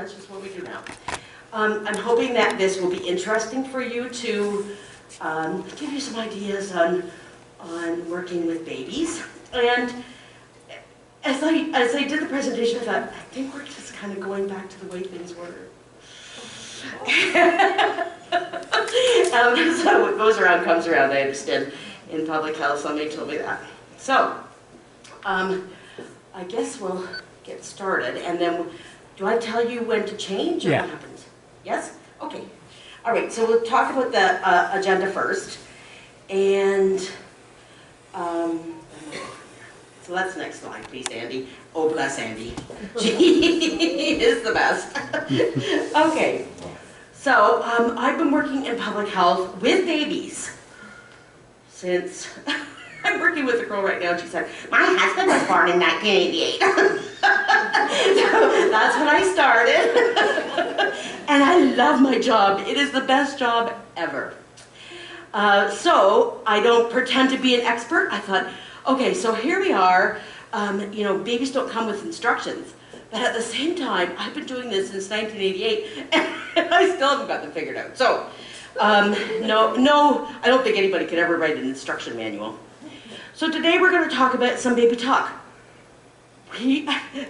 that's just what we do now. I'm hoping that this will be interesting for you to give you some ideas on working with babies. And as I did the presentation, I thought, I think we're just kind of going back to the way things were. So what goes around comes around, I understand, in public health. Somebody told me that. So, I guess we'll get started, and then do I tell you when to change, or what happens? Yes? Okay. All right, so we'll talk about the agenda first, and so that's the next slide, please, Andy. Oh, bless Andy. She is the best. Okay, so I've been working in public health with babies since, I'm working with a girl right now, and she said, my husband was born in 1988. So that's when I started. And I love my job. It is the best job ever. So I don't pretend to be an expert. I thought, okay, so here we are. You know, babies don't come with instructions. But at the same time, I've been doing this since 1988, and I still haven't got them figured out. So, no, I don't think anybody could ever write an instruction manual. So today we're going to talk about some baby talk.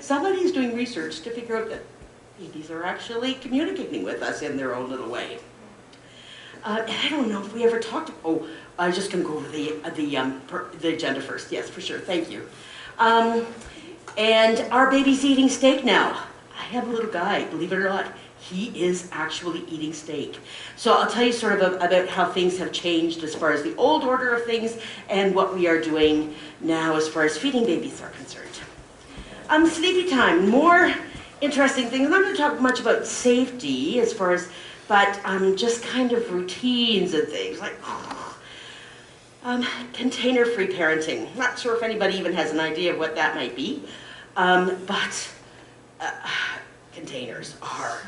Somebody's doing research to figure out that babies are actually communicating with us in their own little way. And I don't know if we ever talked. Oh, I was just going to go over the agenda first. Yes, for sure. Thank you. And our baby's eating steak now. I have a little guy, believe it or not. He is actually eating steak. So I'll tell you sort of about how things have changed as far as the old order of things and what we are doing now as far as feeding babies are concerned. Sleepy time, more interesting things. I'm not going to talk much about safety as far as, but just kind of routines and things like container-free parenting. Not sure if anybody even has an idea of what that might be, but containers are.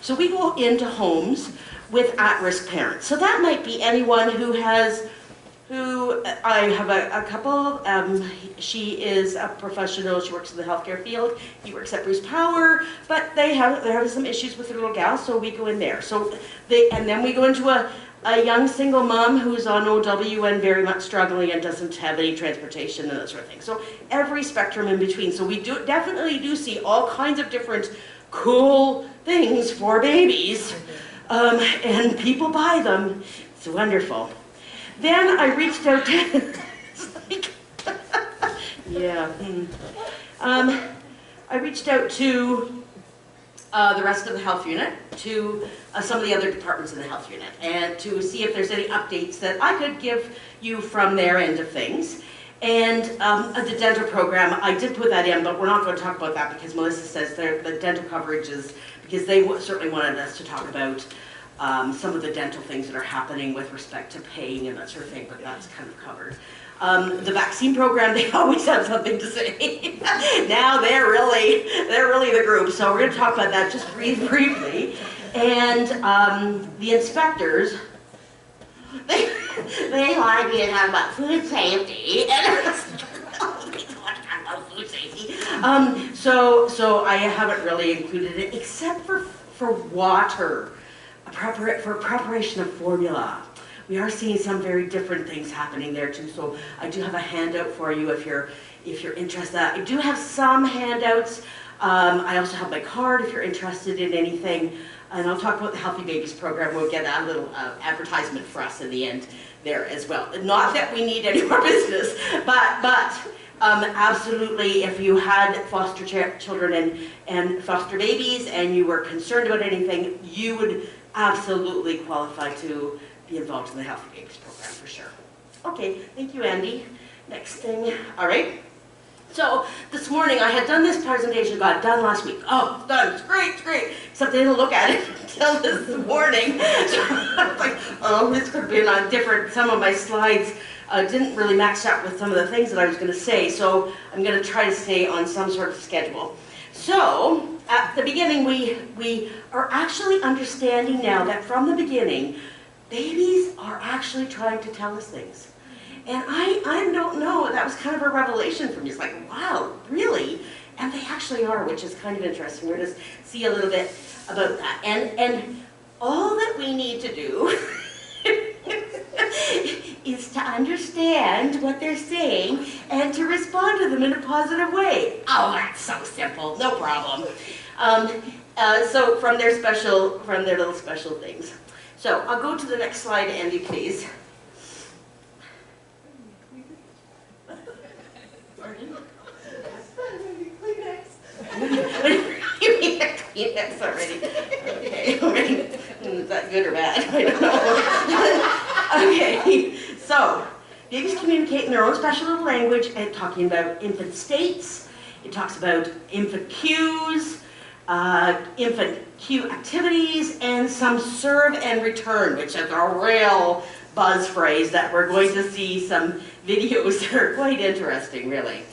So we go into homes with at-risk parents. So that might be anyone who I have a couple, she is a professional, she works in the healthcare field, he works at Bruce Power, but they're having some issues with their little gal, so we go in there. So and then we go into a young single mom who's on OW and very much struggling and doesn't have any transportation and that sort of thing. So every spectrum in between. So we definitely do see all kinds of different cool things for babies, and people buy them. It's wonderful. Then I reached out to, it's like, yeah. I reached out to the rest of the health unit, to some of the other departments in the health unit, and to see if there's any updates that I could give you from their end of things. And the dental program, I did put that in, but we're not going to talk about that because Melissa says the dental coverage is, because they certainly wanted us to talk about some of the dental things that are happening with respect to paying and that sort of thing, but that's kind of covered. The vaccine program, they always have something to say. Now they're really the group, so we're going to talk about that just briefly. And the inspectors, they wanted me to talk about food safety. Food safety. So I haven't really included it, except for water. For preparation of formula. We are seeing some very different things happening there too, so I do have a handout for you if you're interested. I do have some handouts. I also have my card if you're interested in anything, and I'll talk about the Healthy Babies program. We'll get a little advertisement for us in the end there as well. Not that we need any more business, but absolutely, if you had foster children and foster babies and you were concerned about anything, you would absolutely qualify to be involved in the Healthy Babies program for sure. Okay, thank you, Andy. Next thing, all right. So this morning I had done this presentation, got done last week. Oh, it's done, it's great. Except I didn't look at it until this morning. So I was like, oh, this could have been on different, some of my slides didn't really match up with some of the things that I was going to say. So I'm going to try to stay on some sort of schedule. So at the beginning, we are actually understanding now that from the beginning, babies are actually trying to tell us things. And I don't know, that was kind of a revelation for me. It's like, wow, really? And they actually are, which is kind of interesting. We're going to see a little bit about that. And all that we need to do is to understand what they're saying and to respond to them in a positive way. Oh, that's so simple, no problem. So from their little special things. So I'll go to the next slide, Andy, please. You mean a Kleenex already? Okay, is that good or bad? I don't know. Okay, so babies communicate in their own special little language, and talking about infant states. It talks about infant cues, infant cue activities, and some serve and return, which is a real buzz phrase that we're going to see some videos that are quite interesting, really.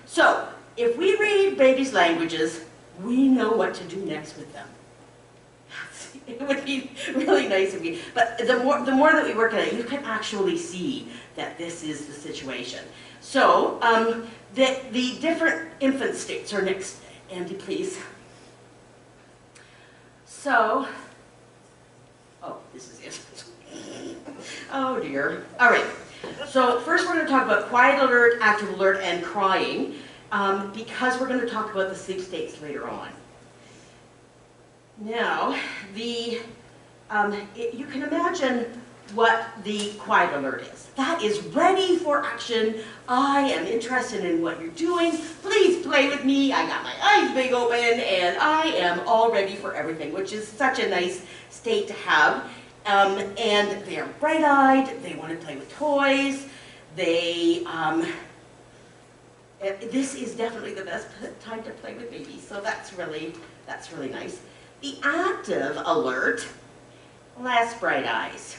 So, if we read babies' languages, we know what to do next with them. It would be really nice if we, but the more that we work at it, you can actually see that this is the situation. So, the different infant states are next. Andy, please. So, oh, this is it. Oh dear. All right. So first we're going to talk about quiet alert, active alert, and crying, because we're going to talk about the sleep states later on. Now, you can imagine what the quiet alert is. That is ready for action. I am interested in what you're doing. Please play with me. I got my eyes big open and I am all ready for everything, which is such a nice state to have. And they are bright-eyed. They want to play with toys. This is definitely the best time to play with babies. So that's really nice. The active alert, less bright eyes.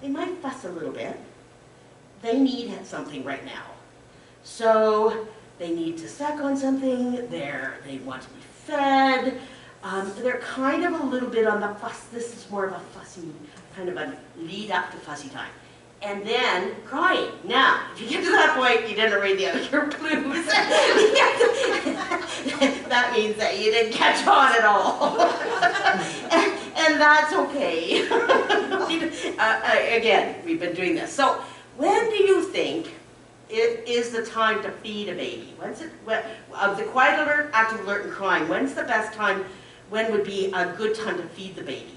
They might fuss a little bit. They need something right now. So they need to suck on something, they want to be fed. They're kind of a little bit on the fuss. This is more of a fussy, kind of a lead up to fussy time. And then crying. Now, if you get to that point, you didn't read the other clues. That means that you didn't catch on at all. and that's okay. Again, we've been doing this. So, when do you think it is the time to feed a baby? Of the quiet alert, active alert, and crying, when's the best time? When would be a good time to feed the baby?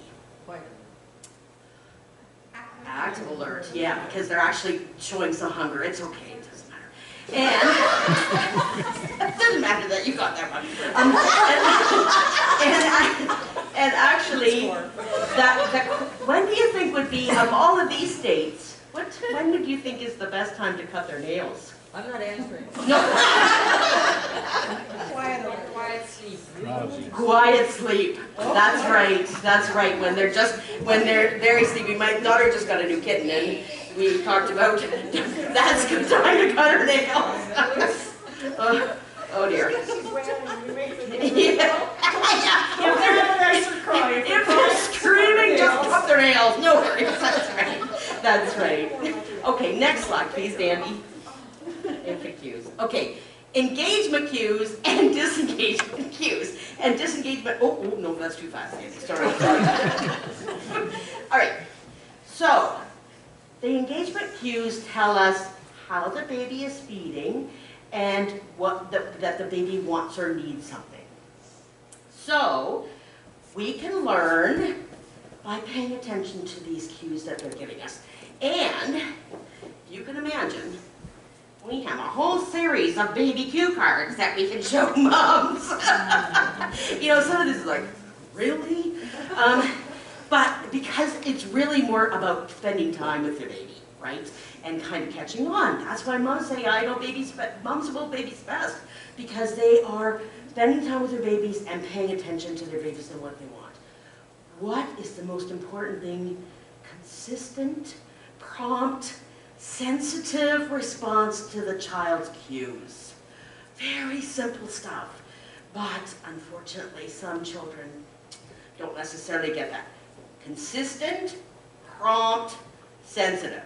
Active alert, yeah, because they're actually showing some hunger. It's okay, it doesn't matter. And it doesn't matter that you got that one. And actually, when do you think would be, of all of these states, when would you think is the best time to cut their nails? I'm not answering. No. Quiet sleep. Quiet sleep. That's right. That's right. When they're very sleepy. My daughter just got a new kitten, and we talked about that's a good time to cut her nails. Oh dear. If they're screaming, just cut their nails. No worries. That's right. That's right. Okay, next slide, please, Dandy. Infant cues. Okay, engagement cues and disengagement cues. And disengagement, oh no, that's too fast, Andy, sorry. All right, so the engagement cues tell us how the baby is feeding and that the baby wants or needs something. So we can learn by paying attention to these cues that they're giving us. And you can imagine, we have a whole series of baby cue cards that we can show moms. You know, some of this is like, really? But because it's really more about spending time with your baby, right? And kind of catching on. That's why moms say, I know moms will babies best, because they are spending time with their babies and paying attention to their babies and what they want. What is the most important thing? Consistent, prompt, sensitive response to the child's cues. Very simple stuff, but unfortunately some children don't necessarily get that. Consistent, prompt, sensitive.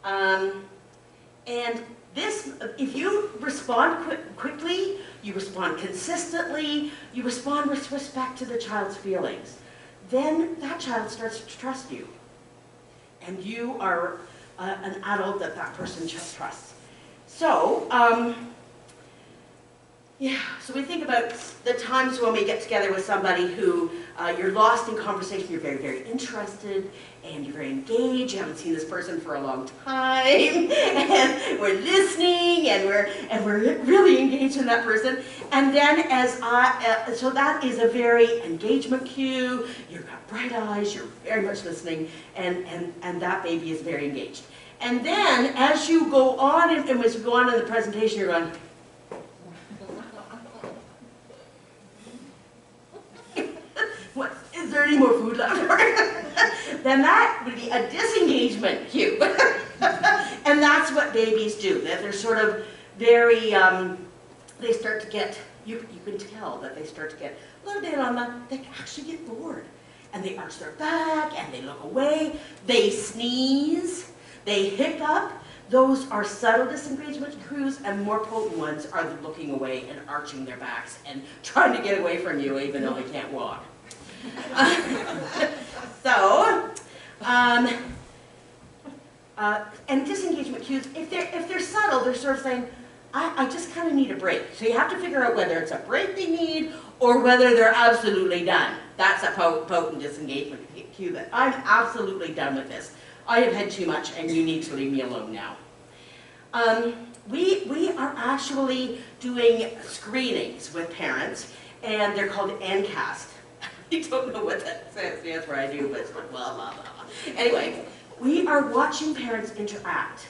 And if you respond quickly, you respond consistently, you respond with respect to the child's feelings, then that child starts to trust you. And you are an adult that person trusts. So, yeah, so we think about the times when we get together with somebody who you're lost in conversation, you're very, very interested, and you're very engaged, you haven't seen this person for a long time, and we're listening, and we're really engaged in that person. And then so that is a very engagement cue, you've got bright eyes, you're very much listening, and that baby is very engaged. And then as you go on, and as you go on in the presentation, you're going, what, is there any more food left? Then that would be a disengagement cue. And that's what babies do, that they're sort of very, they start to get, you can tell that they start to get a little bit they actually get bored. And they arch their back, and they look away, they sneeze, they hiccup. Those are subtle disengagement cues, and more potent ones are the looking away and arching their backs and trying to get away from you even though they can't walk. So, and disengagement cues, if they're subtle, they're sort of saying, I just kind of need a break. So you have to figure out whether it's a break they need or whether they're absolutely done. That's a potent disengagement cue that I'm absolutely done with this. I have had too much and you need to leave me alone now. We are actually doing screenings with parents, and they're called NCAST. I don't know what that stands for, I do, but it's like blah, blah, blah. Anyway, we are watching parents interact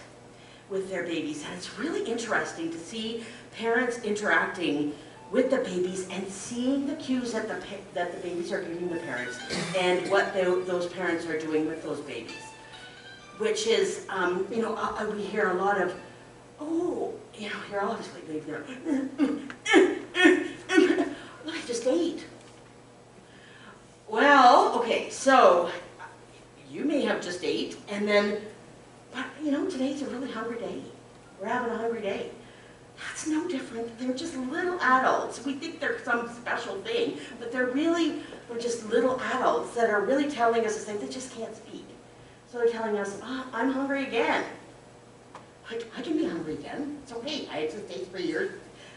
with their babies, and it's really interesting to see parents interacting with the babies and seeing the cues that the babies are giving the parents and what those parents are doing with those babies. Which is, you know, we hear a lot of, oh, you know, you're obviously baby there. I just ate. Well, okay, so you may have just ate, and then, but you know, today's a really hungry day. We're having a hungry day. That's no different. They're just little adults. We think they're some special thing, but they're just little adults that are really telling us the same. They just can't speak. So they're telling us, oh, I'm hungry again. I can be hungry again. It's okay. I ate this 3 years.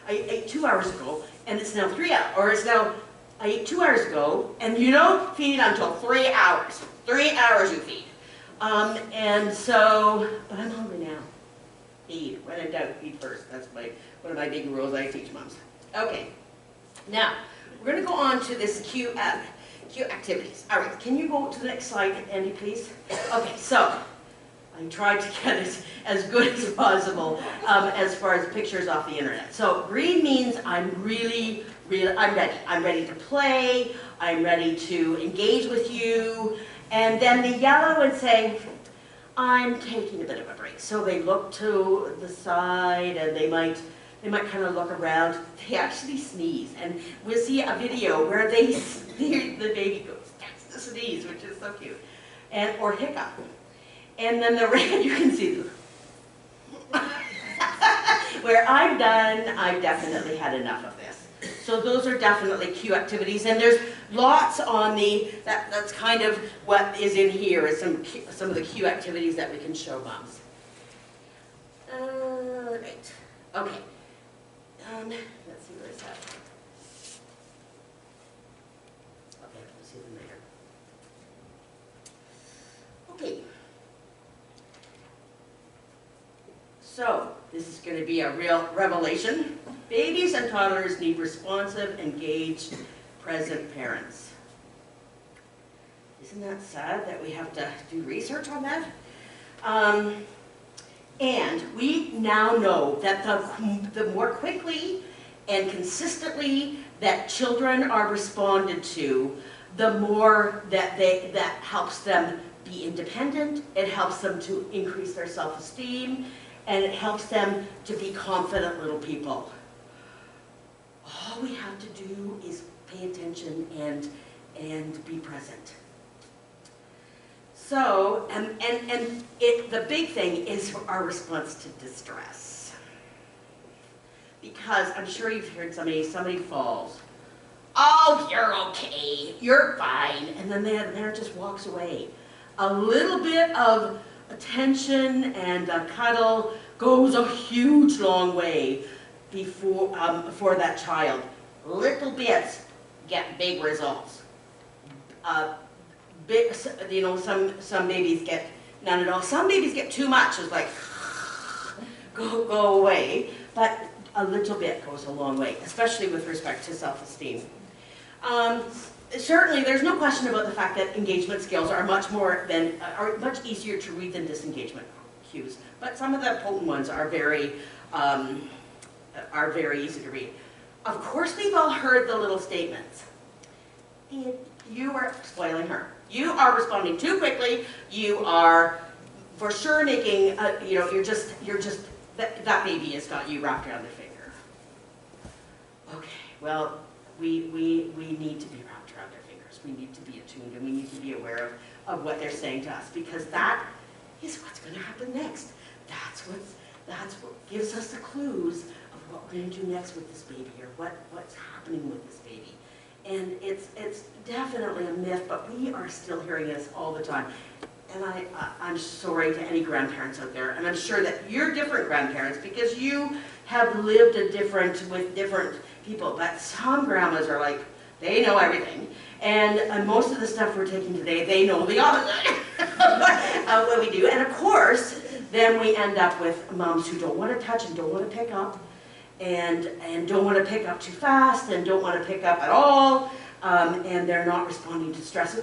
I ate 2 hours ago, and it's now 3 hours. Or it's now, I ate 2 hours ago, and you don't feed until 3 hours. 3 hours you feed. And so, but I'm hungry now. Feed. When in doubt, feed first. That's one of my big rules I teach moms. Okay. Now, we're going to go on to this cue activities. All right, can you go to the next slide, Andy, please? Okay, so I tried to get it as good as possible as far as pictures off the internet. So green means I'm ready. I'm ready to play. I'm ready to engage with you. And then the yellow would say, I'm taking a bit of a break. So they look to the side, and they might kind of look around. They actually sneeze, and we'll see a video where the baby goes, that's the sneeze, which is so cute, or hiccup. And then the red, you can see where I'm done. I've definitely had enough of this. So those are definitely cue activities, and there's lots on that's kind of what is in here is some of the cue activities that we can show moms. Right. Okay. Let's see, where is that? Okay, we'll see them later. Okay. So, this is going to be a real revelation. Babies and toddlers need responsive, engaged, present parents. Isn't that sad that we have to do research on that? And we now know that the more quickly and consistently that children are responded to, the more that helps them be independent, it helps them to increase their self-esteem, and it helps them to be confident little people. All we have to do is pay attention and be present. So, the big thing is our response to distress. because I'm sure you've heard somebody falls. Oh, you're okay, you're fine, and then the parent just walks away. A little bit of attention and a cuddle goes a huge long way for that child. Little bits get big results. Some babies get none at all. Some babies get too much. It's like go away. But a little bit goes a long way, especially with respect to self-esteem. Certainly, there's no question about the fact that engagement skills are much easier to read than disengagement cues. But some of the potent ones are very easy to read. Of course, we've all heard the little statements. You are spoiling her. You are responding too quickly. You are for sure making. That baby has got you wrapped around their finger. Okay. Well, we need to be wrapped around their fingers. We need to be attuned, and we need to be aware of what they're saying to us, because that is what's going to happen next. That's what gives us the clues of what we're going to do next with this baby, or what's happening with this baby. And it's definitely a myth, but we are still hearing this all the time. And I'm sorry to any grandparents out there, and I'm sure that you're different grandparents because you have lived with different people. But some grandmas are like, they know everything. And most of the stuff we're taking today, they know the opposite of what we do. And of course, then we end up with moms who don't want to touch and don't want to pick up, and don't want to pick up too fast, and don't want to pick up at all, and they're not responding to distress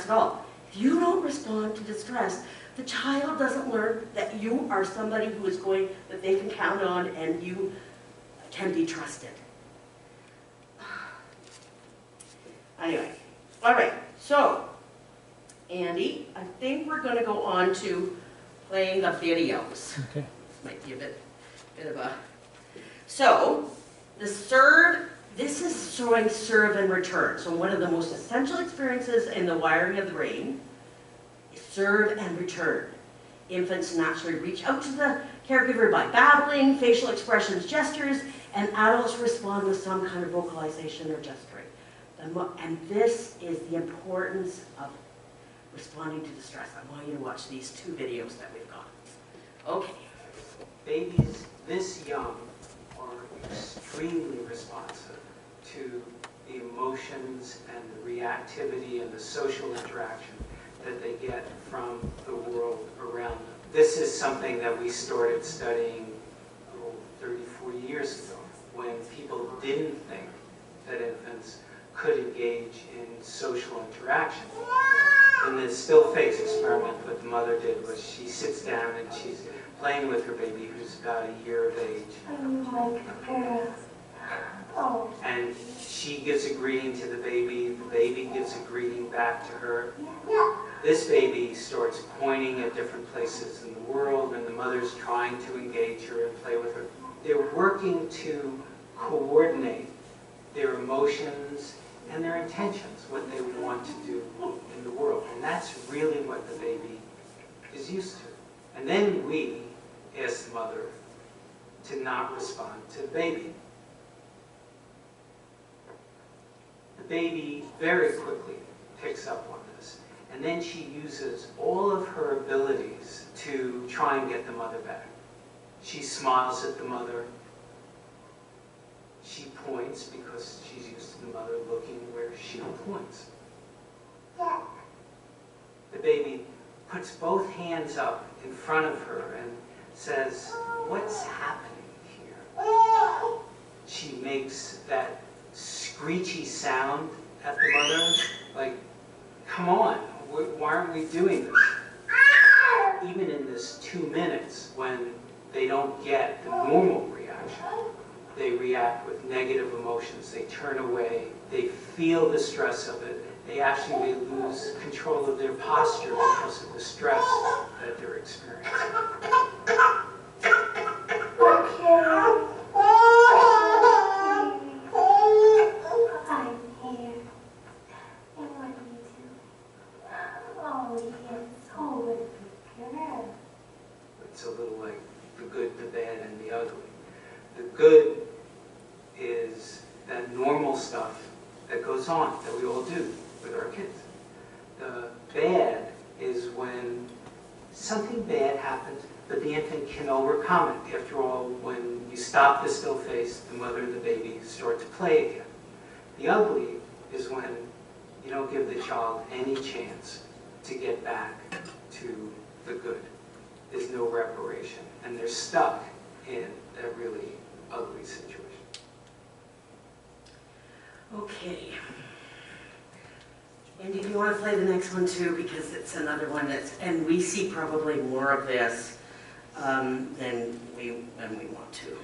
at all. If you don't respond to distress, the child doesn't learn that you are somebody that they can count on, and you can be trusted. Anyway, all right, so, Andy, I think we're going to go on to playing the videos. Okay. This might be a bit of a... So, this is showing serve and return. So one of the most essential experiences in the wiring of the brain is serve and return. Infants naturally reach out to the caregiver by babbling, facial expressions, gestures, and adults respond with some kind of vocalization or gesturing. And this is the importance of responding to distress. I want you to watch these two videos that we've got. Okay. Babies this young are extremely responsive to the emotions and the reactivity and the social interaction that they get from the world around them. This is something that we started studying 30, 40 years ago, when people didn't think that infants could engage in social interaction. And the still face experiment what the mother did was she sits down and she's playing with her baby who's about a year of age. And she gives a greeting to the baby gives a greeting back to her. This baby starts pointing at different places in the world, and the mother's trying to engage her and play with her. They're working to coordinate their emotions and their intentions, what they want to do in the world. And that's really what the baby is used to. And then we ask the mother to not respond to the baby. The baby very quickly picks up on this, and then she uses all of her abilities to try and get the mother back. She smiles at the mother. She points because she's used to the mother looking where she points. The baby puts both hands up in front of her and says, "What's happening here?" She makes that screechy sound at the mother, like, "Come on, why aren't we doing this?" Even in this 2 minutes when they don't get the normal reaction, they react with negative emotions, they turn away, they feel the stress of it, they actually lose control of their posture because of the stress that they're experiencing. It's a little like the good, the bad, and the ugly. The good stuff that goes on, that we all do with our kids. The bad is when something bad happens, but the infant can overcome it. After all, when you stop the still face, the mother and the baby start to play again. The ugly is when you don't give the child any chance to get back to the good. There's no reparation, and they're stuck in a really ugly situation. Okay. Andy, do you want to play the next one too? Because it's another one that's, and we see probably more of this than we want to.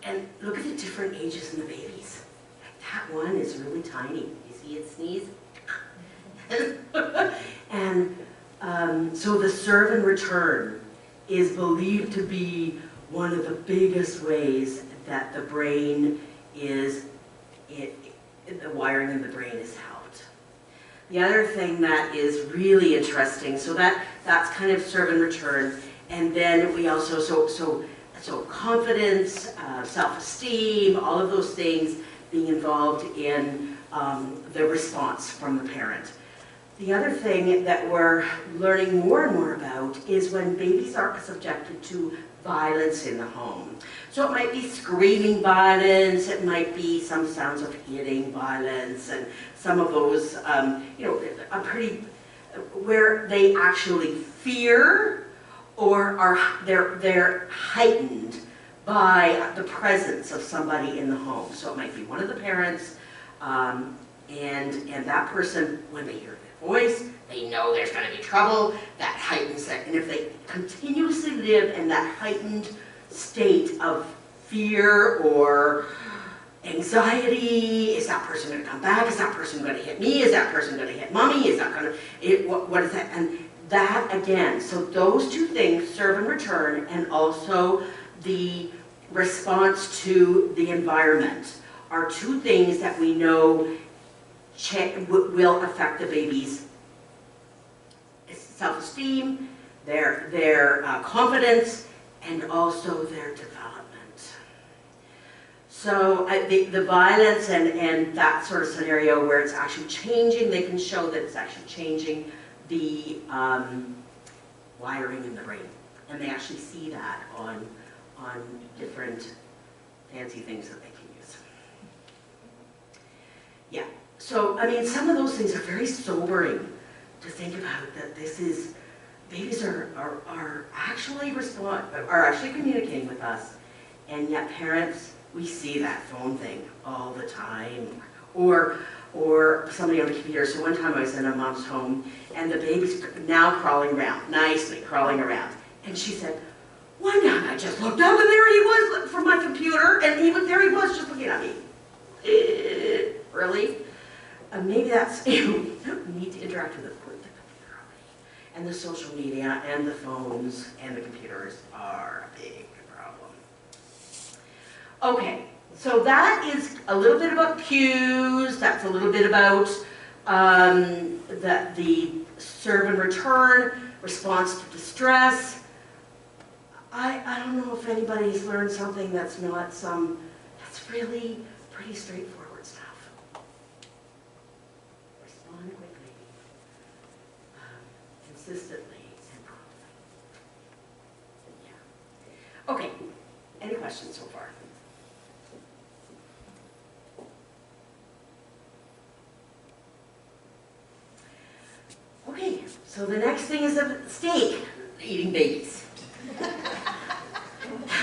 And look at the different ages in the babies. That one is really tiny. You see it sneeze? And so the serve and return is believed to be one of the biggest ways that the brain is, the wiring in the brain is helped. The other thing that is really interesting, so that's kind of serve and return, and then we also, so confidence, self-esteem, all of those things being involved in the response from the parent. The other thing that we're learning more and more about is when babies are subjected to violence in the home. So it might be screaming violence, it might be some sounds of hitting violence, and some of those, are pretty, where they actually fear or they're heightened by the presence of somebody in the home. So it might be one of the parents, and that person, when they hear their voice, they know there's going to be trouble. That heightens it. And if they continuously live in that heightened state of fear or anxiety, is that person going to come back? Is that person going to hit me? Is that person going to hit mommy? Is that going to, what is that? And that again, so those two things, serve and return, and also the response to the environment, are two things that we know will affect the baby's self-esteem, their confidence, and also their development. So the violence and that sort of scenario where it's actually changing, they can show that it's actually changing the wiring in the brain. And they actually see that on different fancy things that they can use. Yeah, so I mean, some of those things are very sobering to think about, that this is, babies are actually communicating with us, and yet parents, we see that phone thing all the time, or somebody on the computer. So one time I was in a mom's home, and the baby's now crawling around, nicely crawling around, and she said, One night I just looked up and there he was from my computer, and there he was just looking at me. Really? Maybe that's, we need to interact with the computer. And the social media and the phones and the computers are a big problem. Okay, so that is a little bit about cues, that's a little bit about the serve and return, response to distress. I don't know if anybody's learned something that's not that's really pretty straightforward stuff. Respond quickly, consistently, and promptly. Yeah. Okay, any questions so far? Okay, so the next thing is a steak, eating babies.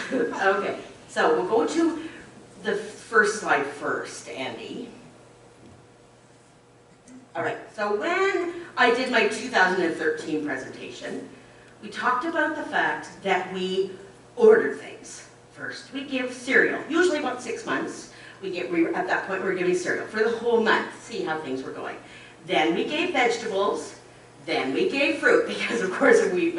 Okay, so we'll go to the first slide first, Andy. All right, so when I did my 2013 presentation, we talked about the fact that we order things. First, we give cereal, usually about 6 months. At that point, we were giving cereal for the whole month, see how things were going. Then we gave vegetables. Then we gave fruit, because of course if we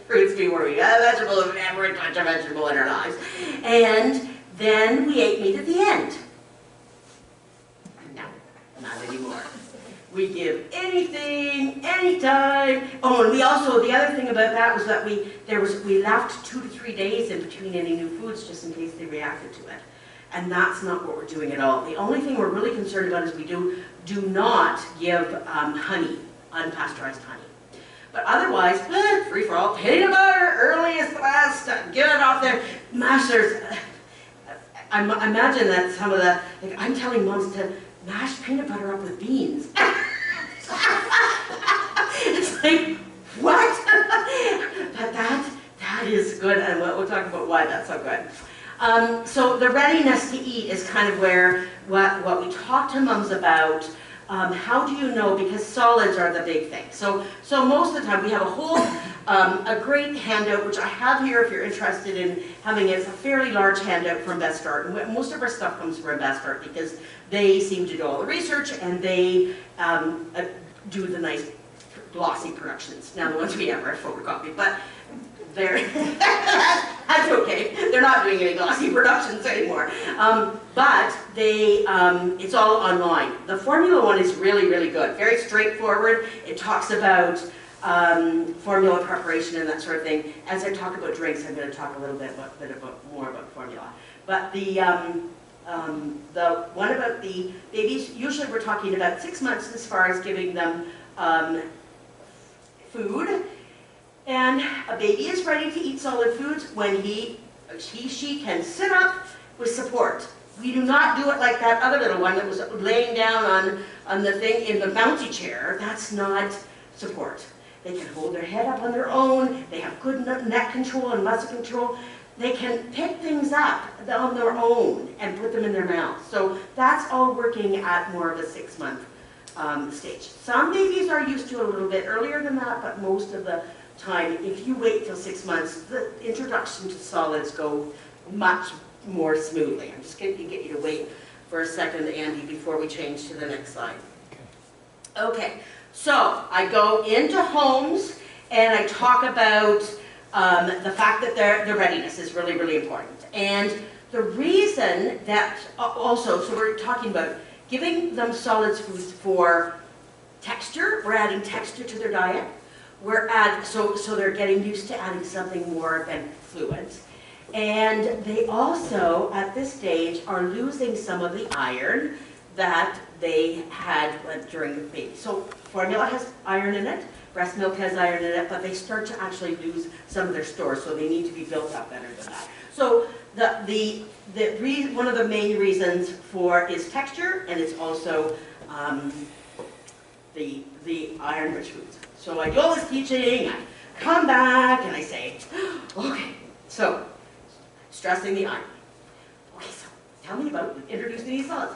fruits before we got vegetables, we never touch a vegetable in our lives. And then we ate meat at the end. No, not anymore. We give anything, anytime. Oh, and we also, the other thing about that was that we left 2 to 3 days in between any new foods just in case they reacted to it. And that's not what we're doing at all. The only thing we're really concerned about is we do not give honey, unpasteurized honey. But otherwise, free for all, peanut butter, early is the best, get it off there. Masters, I imagine that some of the, I'm telling moms to mash peanut butter up with beans. It's like, what? But that is good, and we'll talk about why that's so good. So the readiness to eat is kind of where, what we talk to moms about. How do you know? Because solids are the big thing. So most of the time we have a great handout, which I have here if you're interested in having it. It's a fairly large handout from Best Start. And most of our stuff comes from Best Start because they seem to do all the research and they do the nice glossy productions. Now the ones we have are photocopied, but that's okay. They're not doing any glossy productions anymore. But it's all online. The formula one is really, really good. Very straightforward. It talks about formula preparation and that sort of thing. As I talk about drinks, I'm going to talk a little bit more about formula. But the one about the babies, usually we're talking about 6 months as far as giving them food. And a baby is ready to eat solid foods when she can sit up with support. We do not do it like that other little one that was laying down on the thing in the bouncy chair. That's not support. They can hold their head up on their own. They have good neck control and muscle control. They can pick things up on their own and put them in their mouth. So that's all working at more of a 6-month stage. Some babies are used to it a little bit earlier than that, but most of the time, if you wait till 6 months, the introduction to solids go much more smoothly. I'm just going to get you to wait for a second, Andy, before we change to the next slide. Okay, so I go into homes and I talk about the fact that their readiness is really, really important. And the reason that also, so we're talking about giving them solids foods for texture. We're adding texture to their diet. So they're getting used to adding something more than fluids. And they also, at this stage, are losing some of the iron that they had during the baby. So formula has iron in it, breast milk has iron in it, but they start to actually lose some of their stores, so they need to be built up better than that. So one of the main reasons is texture, and it's also the iron-rich foods. So I do all this teaching, I come back, and I say, okay, so stressing the iron. Okay, so tell me about introducing these solids.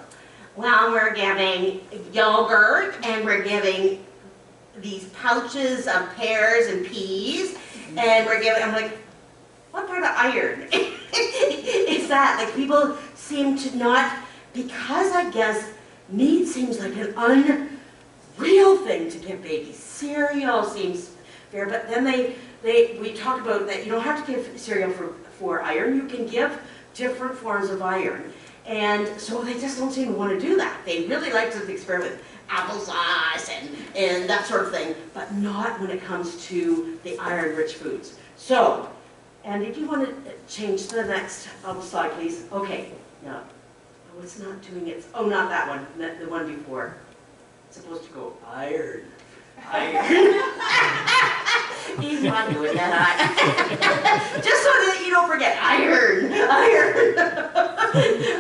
Well, we're giving yogurt, and we're giving these pouches of pears and peas, and we're giving, I'm like, what part of iron is that? Like people seem to not, because I guess meat seems like an unreal thing to give babies. Cereal seems fair, but then we talk about that you don't have to give cereal for iron. You can give different forms of iron. And so they just don't seem to want to do that. They really like to experiment with applesauce and that sort of thing, but not when it comes to the iron-rich foods. So, Andy, do you want to change to the next slide, please? Okay, no. Oh, it's not doing it. Oh, not that one, the one before. It's supposed to go iron. Iron. He's not doing that. Just so that you don't forget, iron, iron.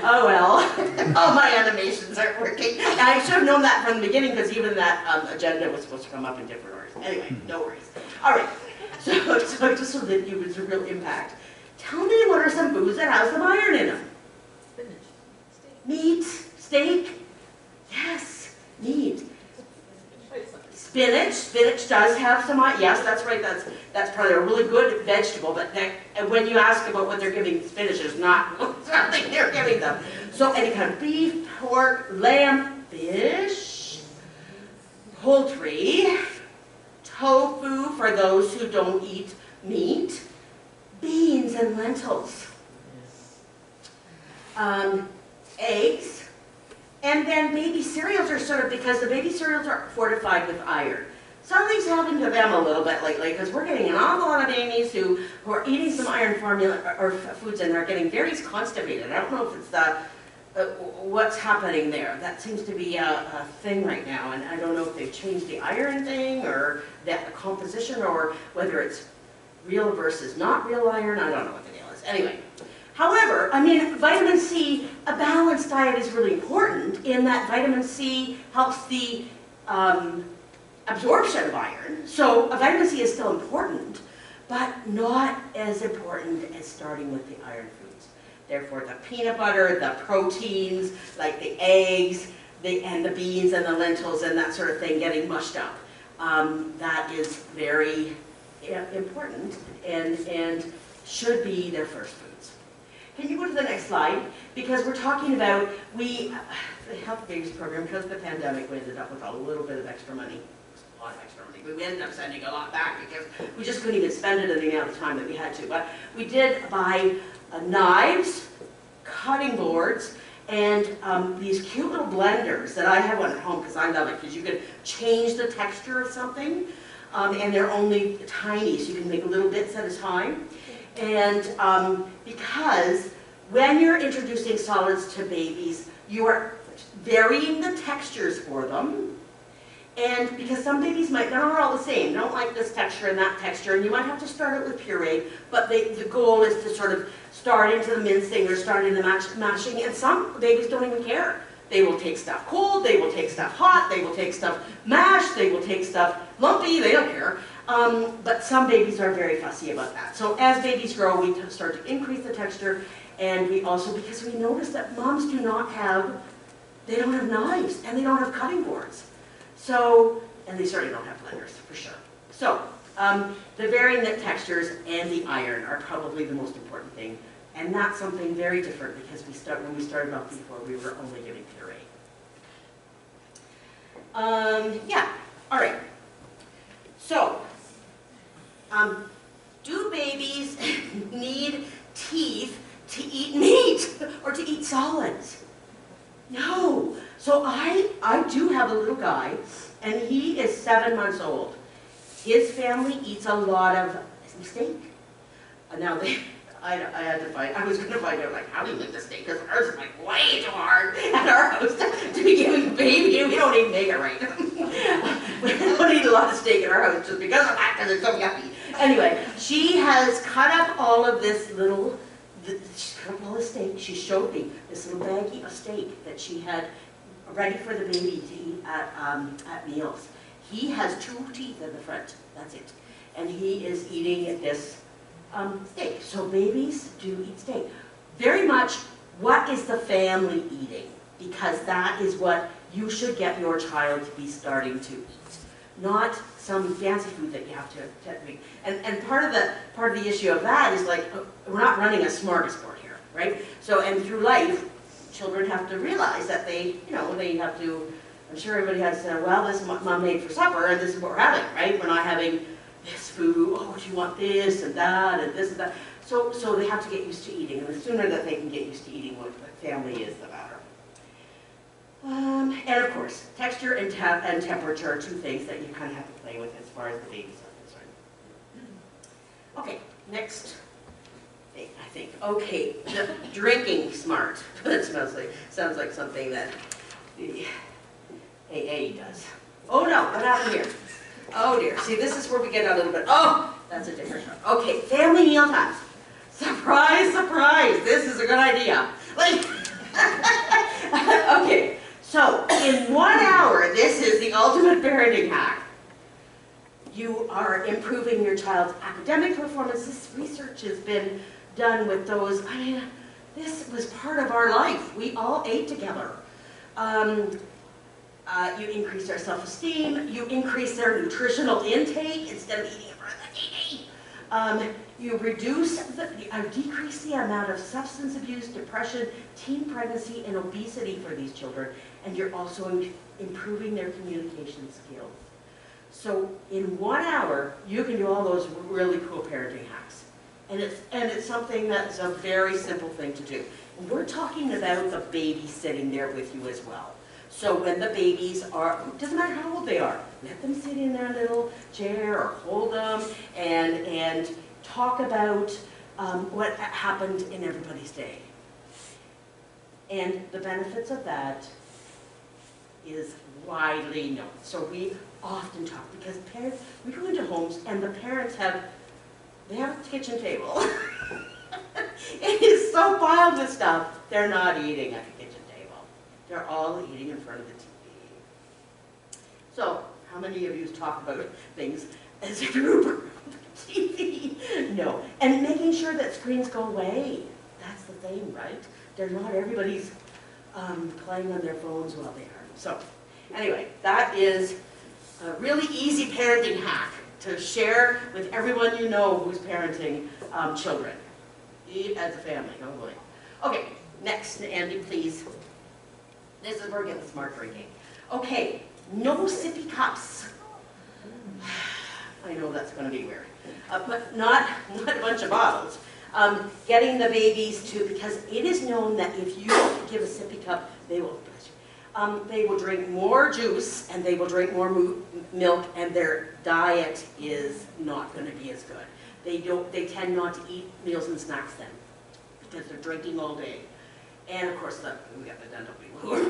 Oh well, all my animations aren't working. I should have known that from the beginning because even that agenda was supposed to come up in different orders. Anyway, no worries. All right, so just so that you was a real impact. Tell me what are some foods that have some iron in them? Spinach. Meat, steak, yes, meat. Spinach does have some iron. Yes, that's right. That's probably a really good vegetable. But when you ask about what they're giving spinach, is not something they're giving them. So any kind of beef, pork, lamb, fish, poultry, tofu for those who don't eat meat, beans and lentils, eggs. And then baby cereals are sort of, because the baby cereals are fortified with iron. Something's happened to them a little bit lately, because we're getting an awful lot of babies who are eating some iron formula or foods and they're getting very constipated. I don't know if it's what's happening there. That seems to be a thing right now, and I don't know if they've changed the iron thing or the composition or whether it's real versus not real iron. I don't know what the deal is. Anyway. However, I mean, vitamin C, a balanced diet is really important in that vitamin C helps the absorption of iron. So vitamin C is still important, but not as important as starting with the iron foods. Therefore, the peanut butter, the proteins, like the eggs, and the beans and the lentils and that sort of thing getting mushed up. That is very important and should be their first foods. Can you go to the next slide? Because we're talking about, the Health Babies program, because of the pandemic, we ended up with a little bit of extra money. A lot of extra money. We ended up sending a lot back because we just couldn't even spend it in the amount of time that we had to. But we did buy knives, cutting boards, and these cute little blenders that I have one at home because I love it, because you can change the texture of something, and they're only tiny, so you can make little bits at a time. And because when you're introducing solids to babies, you are varying the textures for them. And because some babies might not all the same, don't like this texture and that texture, and you might have to start it with puree, but the goal is to sort of start into the mincing or start into mashing, and some babies don't even care. They will take stuff cold, they will take stuff hot, they will take stuff mashed, they will take stuff lumpy, they don't care. But some babies are very fussy about that. So as babies grow, we start to increase the texture, and we also, because we notice that moms they don't have knives, and they don't have cutting boards. So, and they certainly don't have blenders, for sure. So, the varying the textures and the iron are probably the most important thing, and that's something very different because when we started off before, we were only giving puree. Yeah, all right. So, do babies need teeth to eat meat or to eat solids? No. So I do have a little guy, and he is 7 months old. His family eats a lot of steak. Now I was going to find out like how we make the steak, because ours is like way too hard at our house to be giving a baby. We don't even make it right. We don't eat a lot of steak in our house just because of that, because it's so yucky. Anyway, she has cut up all of this little, she's cut up all the steak. She showed me this little baggie of steak that she had ready for the baby to eat at meals. He has 2 teeth in the front, that's it. And he is eating this steak. So babies do eat steak. Very much, what is the family eating? Because that is what you should get your child to be starting to eat. not some fancy food that you have to make. And part of the issue of that is like, we're not running a smorgasbord here, right? So, and through life, children have to realize that they have to, I'm sure everybody has, well, this is what mom made for supper, and this is what we're having, right? We're not having this food, oh, do you want this and that and this and that. So they have to get used to eating, and the sooner that they can get used to eating what the family is, the better. And of course, texture and temperature are two things that you kind of have to play with as far as the babies are concerned. Okay, next thing, I think. Okay, drinking smart. That sounds like something that the AA does. Oh no, what happened here? Oh dear, see, this is where we get a little bit, oh, that's a different one. Okay, family meal times. Surprise, surprise, this is a good idea. Like, okay, so in 1 hour, this is the ultimate parenting hack. You are improving your child's academic performance. This research has been done with those, I mean, this was part of our life. We all ate together. You increase their self-esteem, you increase their nutritional intake instead of eating it for the day. You decrease the amount of substance abuse, depression, teen pregnancy, and obesity for these children, and you're also improving their communication skills. So in 1 hour, you can do all those really cool parenting hacks. And it's something that's a very simple thing to do. And we're talking about the baby sitting there with you as well. So when the babies are, it doesn't matter how old they are, let them sit in their little chair or hold them and talk about what happened in everybody's day. And the benefits of that is widely known. So we often talk because parents, we go into homes and the parents they have a kitchen table. It is so piled with stuff, they're not eating at the kitchen table. They're all eating in front of the TV. So, how many of you talk about things as a group around the TV? No. And making sure that screens go away. That's the thing, right? They're not everybody's playing on their phones while they are. So, anyway, that is a really easy parenting hack to share with everyone you know who's parenting children. Eat as a family, oh boy. Okay, next, Andy, please. This is where we get the smart drinking. Okay, no sippy cups. I know that's going to be weird, but not a bunch of bottles. Getting the babies to, because it is known that if you give a sippy cup, they will drink more juice and they will drink more milk, and their diet is not going to be as good. They tend not to eat meals and snacks then because they're drinking all day. And of course, we got the dental people who are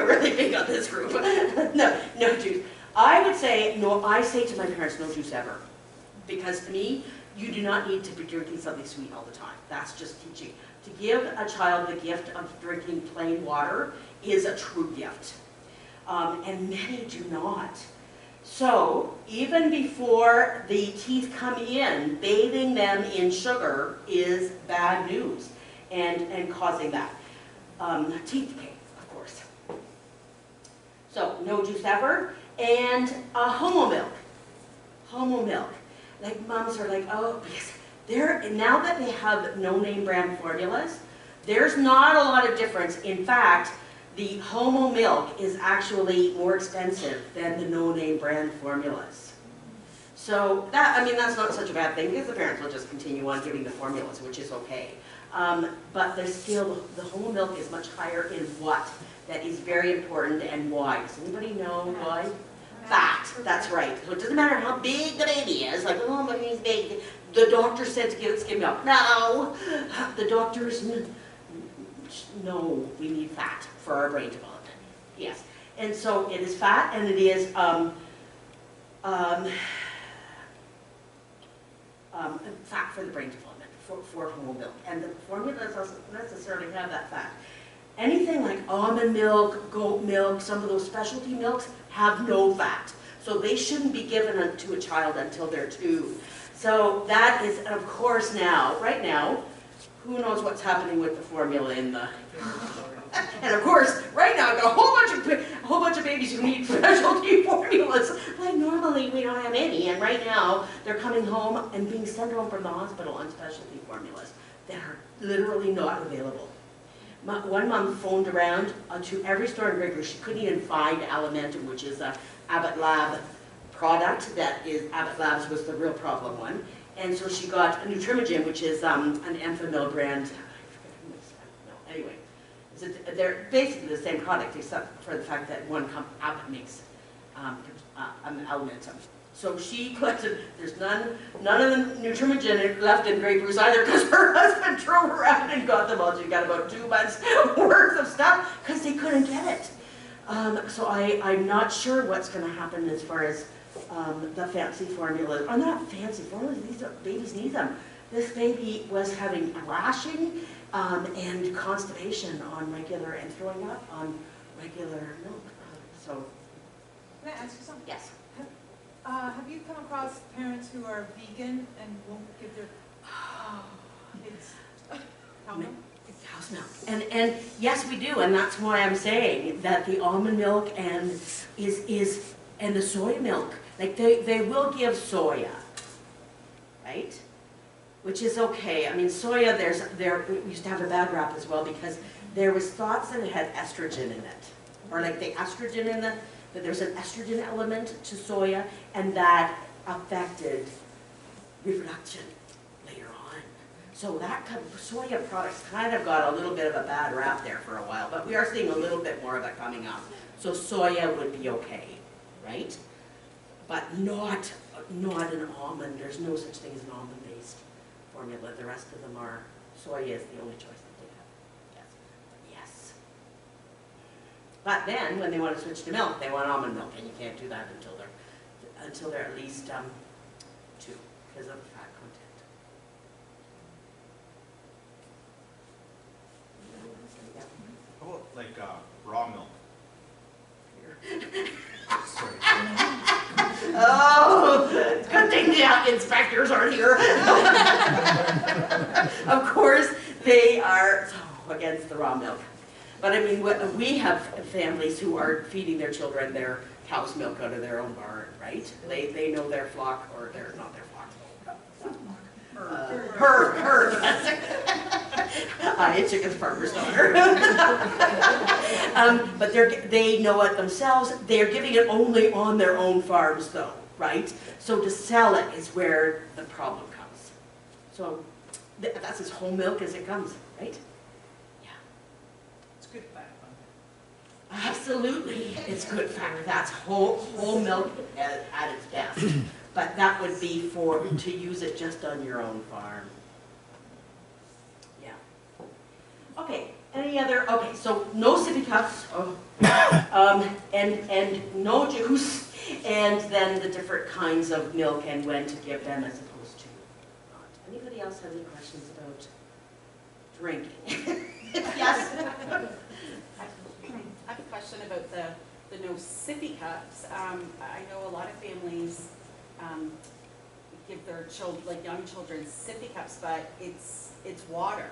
really big on this group. No juice. I would say, no, I say to my parents, no juice ever. Because to me, you do not need to be drinking something sweet all the time. That's just teaching. To give a child the gift of drinking plain water is a true gift. And many do not. So, even before the teeth come in, bathing them in sugar is bad news and causing that. Teeth decay, of course. So, no juice ever. And homo milk. Homo milk. Like moms are like, oh, because now that they have no-name brand formulas, there's not a lot of difference. In fact, the homo milk is actually more expensive than the no-name brand formulas. So that's not such a bad thing because the parents will just continue on giving the formulas, which is okay. But there's still, the homo milk is much higher in what? That is very important, and why? Does anybody know why? Fat, that's right. So it doesn't matter how big the baby is, like, oh, my baby's big. The doctor said to give it skim milk. No, the doctors, no, we need fat for our brain development. Yes, and so it is fat, and it is fat for the brain development, for whole milk. And the formula doesn't necessarily have that fat. Anything like almond milk, goat milk, some of those specialty milks have no fat. So they shouldn't be given to a child until they're 2. So that is, of course, right now, who knows what's happening with the formula in the... And of course, right now, I've got a whole bunch of babies who need specialty formulas. Like normally we don't have any, and right now they're coming home and being sent home from the hospital on specialty formulas that are literally not available. One mom phoned around to every store in Gregory. She couldn't even find Alimentum, which is a Abbott Lab product. That is, Abbott Labs was the real problem one. And so she got a Nutrimogen, which is an Enfamil brand. I forget who makes that. No, anyway. They're basically the same product, except for the fact that Abbott makes Alimentum. So she collected, there's none of the Nutrimogen left in Grey Bruce either, because her husband drove around and got them all. She got about 2 months worth of stuff, because they couldn't get it. So I'm not sure what's going to happen as far as the fancy formulas. Oh, not fancy formulas, these babies need them. This baby was having rashing and constipation on regular, and throwing up on regular milk. So, Can I ask you something? yes. Have you come across parents who are vegan and won't give their kids cow milk? Cow's milk. And yes, we do, and that's why I'm saying that the almond milk and and the soy milk, like they will give soya, right? Which is okay. I mean, soya, we used to have a bad rap as well because there was thoughts that it had estrogen in it, or like the estrogen in it, that there's an estrogen element to soya, and that affected reproduction later on. So that soya products kind of got a little bit of a bad rap there for a while, but we are seeing a little bit more of it coming up. So soya would be okay, right? But not an almond. There's no such thing as an almond-based formula. The rest of them are, soya is the only choice that they have. Yes. But then, when they want to switch to milk, they want almond milk, and you can't do that until they're at least 2, because of fat content. How about like raw milk? Sorry. Oh, good thing the inspectors aren't here. Of course, they are so against the raw milk. But I mean, we have families who are feeding their children their cow's milk out of their own barn, right? They know their flock, or they're not their flock. Herd. It's chicken farmer's daughter. But they know it themselves. They're giving it only on their own farms, though, right? So to sell it is where the problem comes. So that's as whole milk as it comes, right? Yeah. It's good fat. Absolutely, it's good fat. That's whole milk at its best. But that would be to use it just on your own farm. Yeah. Okay, okay, so no sippy cups, and no juice, and then the different kinds of milk and when to give them as opposed to not. Anybody else have any questions about drinking? Yes? I have a question about the no sippy cups. I know a lot of families give their children, like young children, sippy cups, but it's water,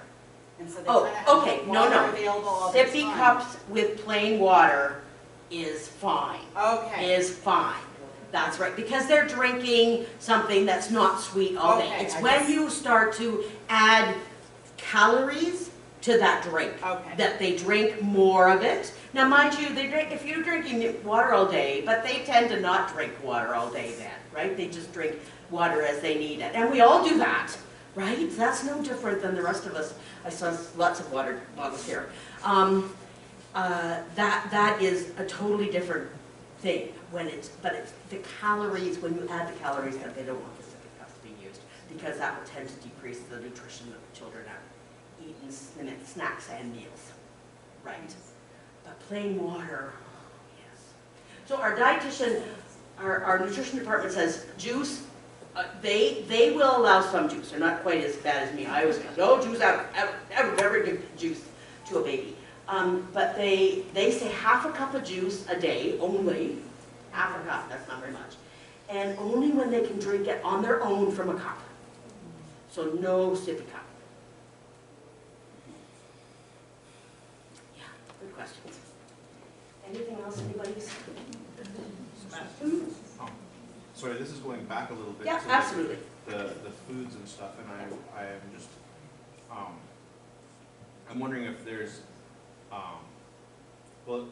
and so they kind of have water available all the time. Sippy cups with plain water is fine. Okay. Is fine. That's right, because they're drinking something that's not sweet all day. Okay, It's when you start to add calories to that drink that they drink more of it. Now, mind you, if you're drinking water all day, but they tend to not drink water all day then, right? They just drink water as they need it. And we all do that, right? That's no different than the rest of us. I saw lots of water bottles here. That is a totally different thing but it's the calories, when you add the calories, that they don't want the sippy cups to be used, because that will tend to decrease the nutrition that the children have eaten, snacks and meals, right? But plain water, yes. So our dietitian, our nutrition department says juice, they will allow some juice. They're not quite as bad as me. I always go, no juice out, never give juice to a baby. But they say half a cup of juice a day only, half a cup, that's not very much. And only when they can drink it on their own from a cup. So no sippy cup. else anybody's? Sorry, this is going back a little bit. Yeah, to absolutely. The foods and stuff, and I am just, I'm wondering if there's, well,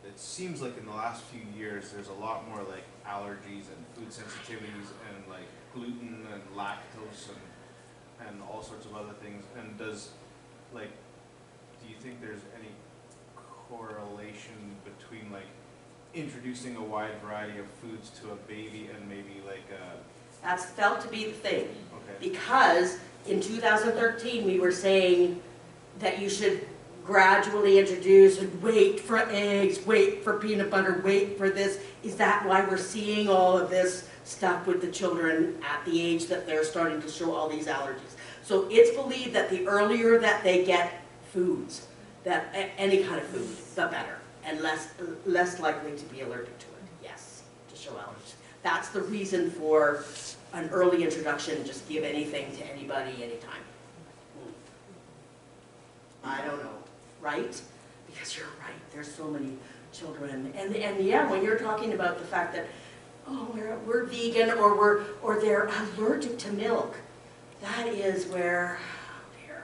it seems like in the last few years, there's a lot more like allergies and food sensitivities and like gluten and lactose and all sorts of other things. And does, like, do you think there's any correlation between like introducing a wide variety of foods to a baby and maybe like That's felt to be the thing. okay, Because in 2013, we were saying that you should gradually introduce and wait for eggs, wait for peanut butter, wait for this. Is that why we're seeing all of this stuff with the children at the age that they're starting to show all these allergies? So it's believed that the earlier that they get foods, that any kind of food, the better, and less likely to be allergic to it, yes, to show allergies. That's the reason for an early introduction, just give anything to anybody, anytime. I don't know, right? Because you're right, there's so many children, and yeah, when you're talking about the fact that, oh, we're vegan, or they're allergic to milk, that is where, oh dear,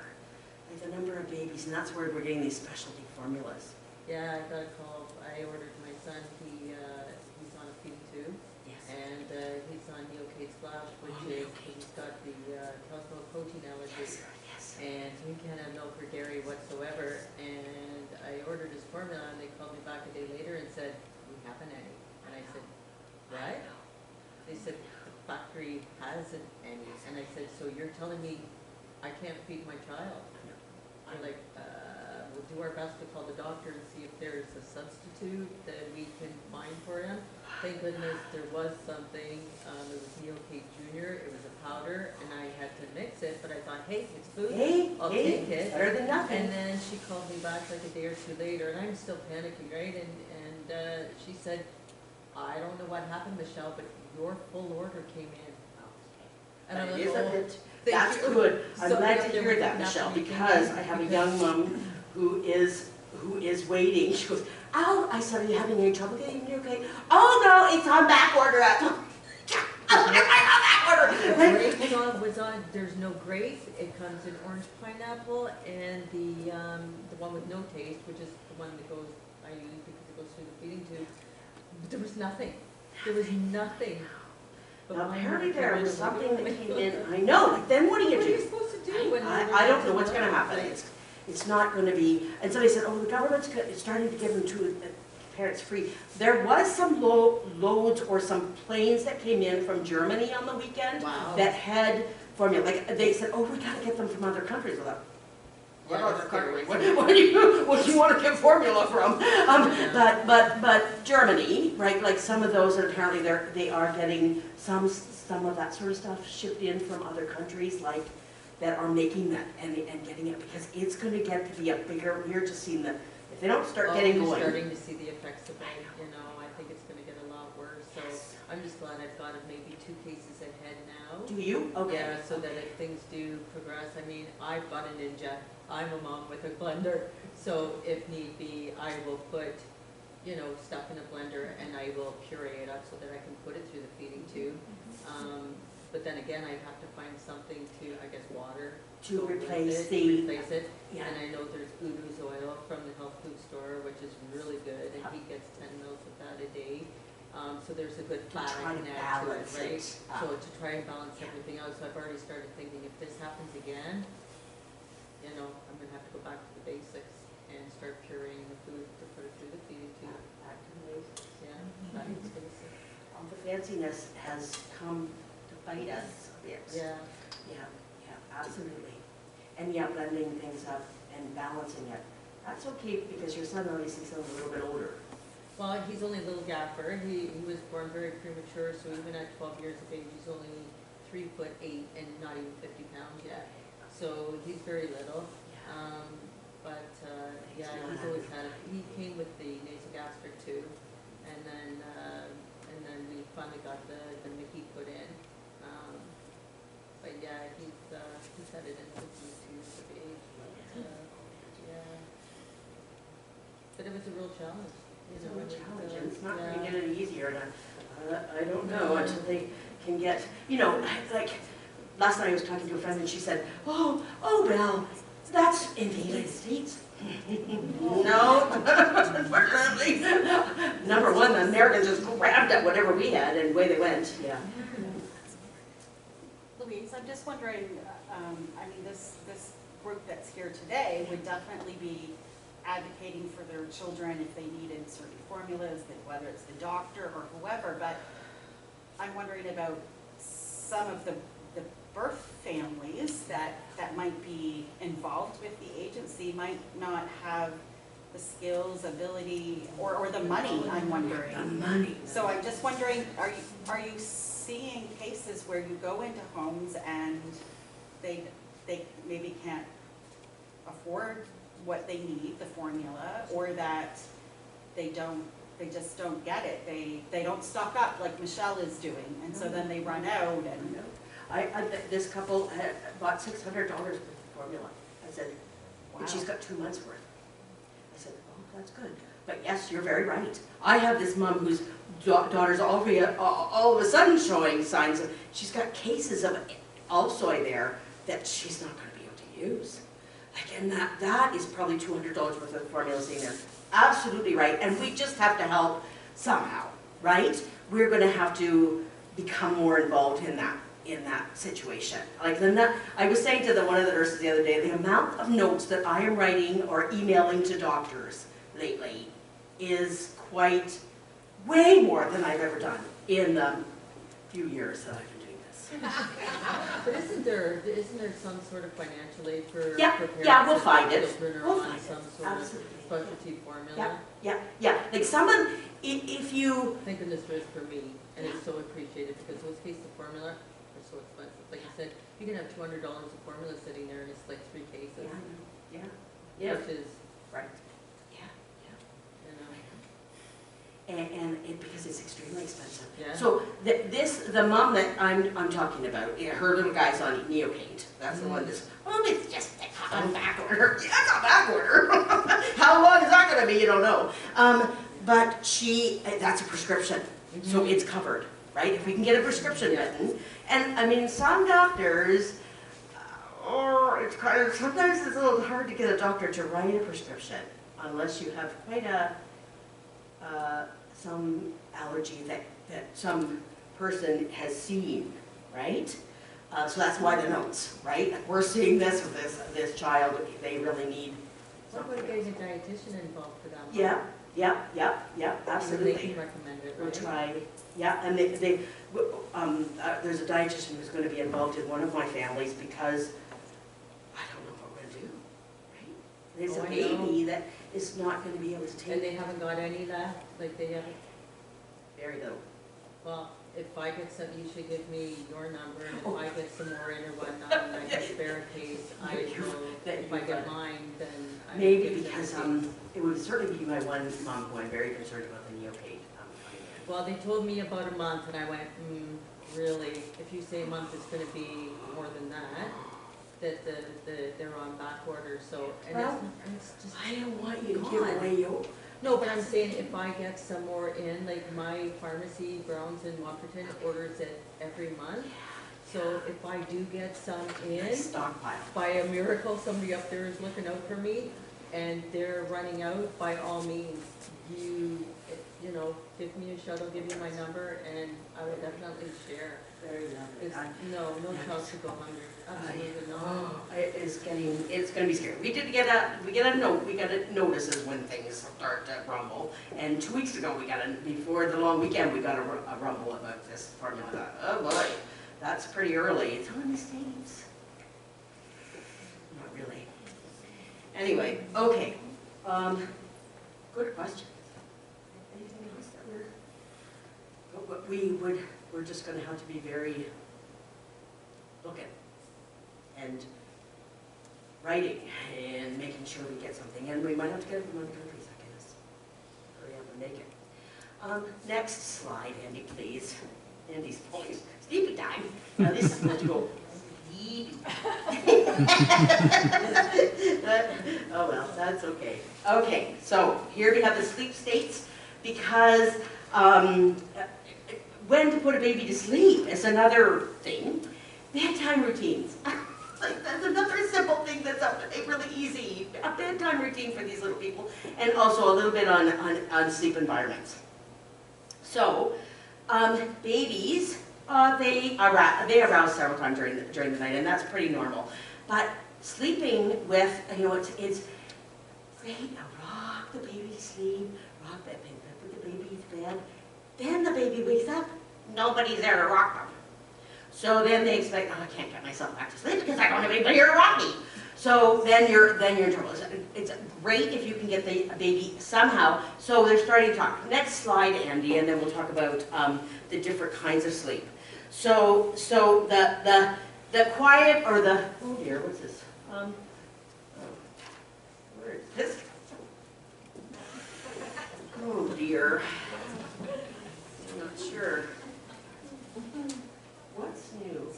like the number of babies, and that's where we're getting these specialty formulas. Yeah, I got a call. I ordered my son. He's on a feeding tube, Yes. and he's on Neocate Splash, which Oh, is Neocate. he's got the milk protein allergy, Yes, yes. and so he can't have milk or dairy whatsoever. And I ordered his formula, and they called me back a day later and said, "We have an any," and I said, "What?" They said the factory hasn't any, and I said, "So you're telling me I can't feed my child?" I'm like, we'll do our best to call the doctor and see if there's a substitute that we can find for him. Thank goodness there was something, it was Neocate Junior, it was a powder, and I had to mix it, but I thought, hey, it's food, I'll take it. Better than nothing. And then she called me back like a day or two later, and I'm still panicking, right? And she said, I don't know what happened, Michelle, but your full order came in. And I'm like, Isn't oh, it? thank That's you. good. I'm So glad yeah, to there hear was that, Michelle, nothing because in I have a because- young mom who is waiting. She goes, "Oh," I said, "Are you having any trouble getting your cake?" "Oh no, it's on back order." On back order. The grapes was on, there's no grapes, it comes in orange pineapple, and the one with no taste, which is the one that goes, I use because it goes through the feeding tube. But there was nothing. There was nothing. But Now, mine apparently were there was really something that good. came in. I know. Like, then what do you What are you do? supposed to do when I don't know what's going to happen. It's not going to be. And so they said, "Oh, the government's starting to give them to parents free." There was some loads or some planes that came in from Germany on the weekend Wow. that had formula. Like they said, "Oh, we got to get them from other countries." I thought, what Yeah, other that's countries? scary. What do you want to get formula from? But Germany, right? Like some of those, and apparently they are getting some of that sort of stuff shipped in from other countries, like that are making that and getting it, because it's going to get to be a bigger. We're just seeing the if they don't start getting you're going. starting to see the effects of it, I think it's gonna get a lot worse, so I'm just glad I've got maybe 2 cases ahead now. Do you? Okay. Yeah, so that if things do progress, I mean, I've got an inject, I'm a mom with a blender, so if need be, I will put, stuff in a blender and I will puree it up so that I can put it through the feeding tube. But then again, I'd have to find something to, I guess, water. To go with replace it, the- Replace it. Yeah. And I know there's Udu's oil from the health food store, which is really good, and he gets 10 mils of that a day. So there's a good fat try I to can add to it, balance right? it So out. to try and balance everything out, so I've already started thinking, if this happens again, I'm gonna have to go back to the basics and start pureeing the food to put it through the feeding tube. Back to the basics. Yeah, back to the basics. All the fanciness has come to bite us a bit. Yeah. Yeah, absolutely. And yeah, blending things up and balancing it. That's okay because your son obviously is a little bit older. Well, he's only a little gaffer. He was born very premature, so even at 12 years of age, he's only 3'8" and not even 50 pounds yet. So he's very little. Yeah, he's always had it. He came with the nasogastric tube, and then we finally got the Mickey put in. But yeah, he's had it in since he was 2 years of age. But, yeah. But it was a real challenge. It's you a know. real challenge, and it's not Yeah. gonna get any easier, and I don't know, until they can get, you know, like, last night I was talking to a friend and she said, oh, well, that's in the United States. No, unfortunately. Number one, the Americans just grabbed at whatever we had and away they went, yeah. Louise, I'm just wondering, I mean, this group that's here today would definitely be advocating for their children if they needed certain formulas, whether it's the doctor or whoever, but I'm wondering about some of the birth families that might be involved with the agency might not have the skills, ability, or the money, I'm wondering. The money. So I'm just wondering, are you seeing cases where you go into homes and they maybe can't afford what they need, the formula, or that they just don't get it. They don't stock up like Michelle is doing, and so then they run out and. This couple had bought $600 worth of formula. I said, Wow. and she's got 2 months worth. I said, oh, that's good. But yes, you're very right. I have this mom whose daughter's all of a sudden showing signs of, she's got cases of Alsoy there that she's not going to be able to use. Like, and that is probably $200 worth of formula sitting there. Absolutely right. And we just have to help somehow, right? We're going to have to become more involved in that situation. Like I was saying to one of the nurses the other day, the amount of notes that I am writing or emailing to doctors lately is quite way more than I've ever done in the few years that I've been doing this. But isn't there some sort of financial aid for parents? Yeah, we'll find it. Children are We'll on find some it. sort Absolutely. of specialty formula? Yeah. Like someone, if you, Thank goodness for it for me, and it's so appreciated because those cases of formula are so expensive. Like you said, you can have $200 of formula sitting there and it's like 3 cases. yeah, Which is, right. you know, And because it's extremely expensive. yeah. So the mom that I'm talking about, her little guy's on Neopate. That's the one that's, oh, it's just on back order. Yeah, it's on back order. How long is that going to be? You don't know. But that's a prescription, so it's covered, right? If we can get a prescription written, and I mean, some doctors, it's kind of, sometimes it's a little hard to get a doctor to write a prescription unless you have quite some allergy that some person has seen, right? So that's why the notes, right? Like we're seeing this with this child, they really need What something. about getting a dietitian involved for that? Yeah, They absolutely. can recommend it, We'll right? try, yeah, and there's a dietitian who's going to be involved in one of my families because I don't know what we're going to do, right? There's Oh, a I know. baby that is not going to be able to take And they haven't got any left, like they haven't, very little. well, if I get some, you should give me your number, and if I get some more in or whatnot, and I can spare a case, I will, if I get mine, then I will Maybe give them because a case. it would certainly be my one mom who I'm very concerned about the Neopate coming in. Well, they told me about a month, and I went, really, if you say a month, it's gonna be more than that, they're on back order, so, and Well, it's just. I don't want you to God. give away your. No, but I'm saying if I get some more in, like my pharmacy, Browns in Waterton, orders it every month. So if I do get some in, Stockpile. by a miracle, somebody up there is looking out for me, and they're running out, by all means, you know, give me a shout, I'll give you my number, and I will definitely share. Very It's, lovely. no child should go hungry, absolutely not. Oh, it's gonna be scary. We get a note, we got notices when things start to rumble. And 2 weeks ago, before the long weekend, we got a rumble about this formula. Oh boy, that's pretty early. It's on the States. Not really. Anyway, okay. Good question. Anything else that we're just gonna have to be very looking and writing and making sure we get something. And we might have to get it from other countries, I guess. Hurry up and make it. Next slide, Andy, please. Andy's pulling sleepy time. Now this is going to go sleepy. Oh well, that's okay. Okay, so here we have the sleep states. because when to put a baby to sleep is another thing. Bedtime routines. Like, that's another simple thing that's really easy. A bedtime routine for these little people, and also a little bit on sleep environments. So, babies, they arouse several times during the night, and that's pretty normal. But sleeping with, it's great. Rock the baby to sleep, rock that baby, put the baby to bed. Then the baby wakes up, nobody's there to rock them. So then they expect, oh, I can't get myself back to sleep because I don't have anybody here to rock me. So then you're in trouble. It's great if you can get the baby somehow. So they're starting to talk. Next slide, Andy, and then we'll talk about the different kinds of sleep. So the quiet or the, oh dear, what's this? Where is this? Oh dear. I'm not sure. What's new?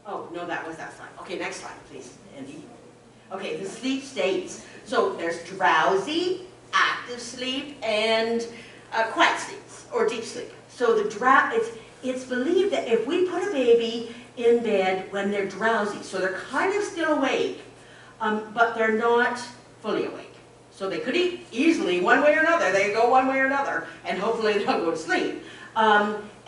Oh, no, that was that slide. Okay, next slide, please, Andy. Okay, the sleep states. So there's drowsy, active sleep, and quiet sleep, or deep sleep. So it's believed that if we put a baby in bed when they're drowsy, so they're kind of still awake, but they're not fully awake. So they could easily, one way or another, they go one way or another, and hopefully they'll go to sleep.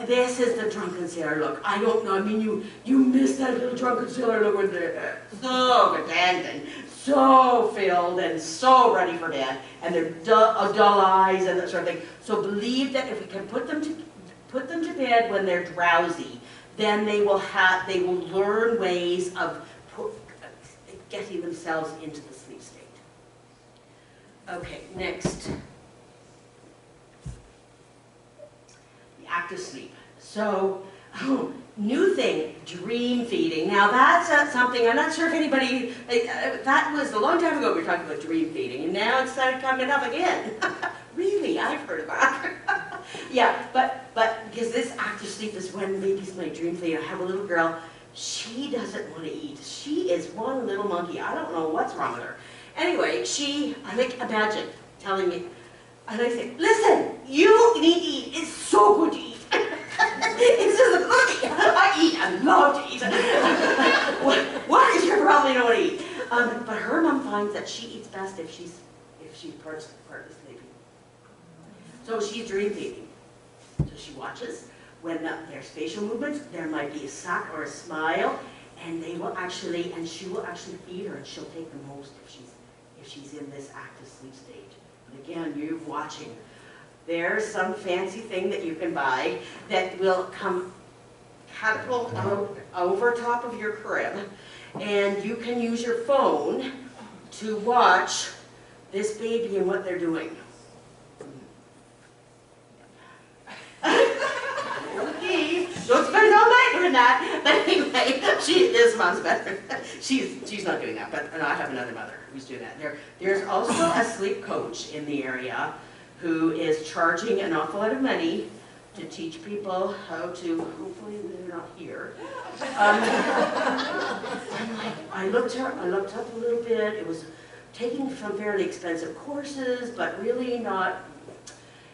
This is the drunken sailor look. I don't know, I mean, you miss that little drunken sailor look when they're so content and so filled and so ready for bed, and their dull eyes and that sort of thing. So believe that if we can put them to bed when they're drowsy, then they will learn ways of getting themselves into the sleep state. Okay, next. Active sleep. So, new thing, dream feeding. Now that's something, I'm not sure if anybody, that was a long time ago we were talking about dream feeding, and now it's started coming up again. Really, I've heard of that. Yeah, but because this active sleep is when babies might dream feed. I have a little girl, she doesn't want to eat. She is one little monkey. I don't know what's wrong with her. Anyway, imagine telling me, and I say, listen, you need to eat. It's so good to eat. It's just good. I eat. I love to eat. What is your problem? You don't want to eat. But her mom finds that she eats best if she's partly sleeping. So she's dream feeding. So she watches when there's facial movements. There might be a suck or a smile, and she will actually feed her, and she'll take the most if she's in this active sleep state. And again, you're watching. There's some fancy thing that you can buy that will come catapult out over top of your crib, and you can use your phone to watch this baby and what they're doing. Okay, don't spend all night doing that. But anyway, this mom's better. She's not doing that, but I have another mother who's doing that. There's also a sleep coach in the area who is charging an awful lot of money to teach people how to, hopefully they're not here. I looked up a little bit. It was taking some fairly expensive courses, but really not,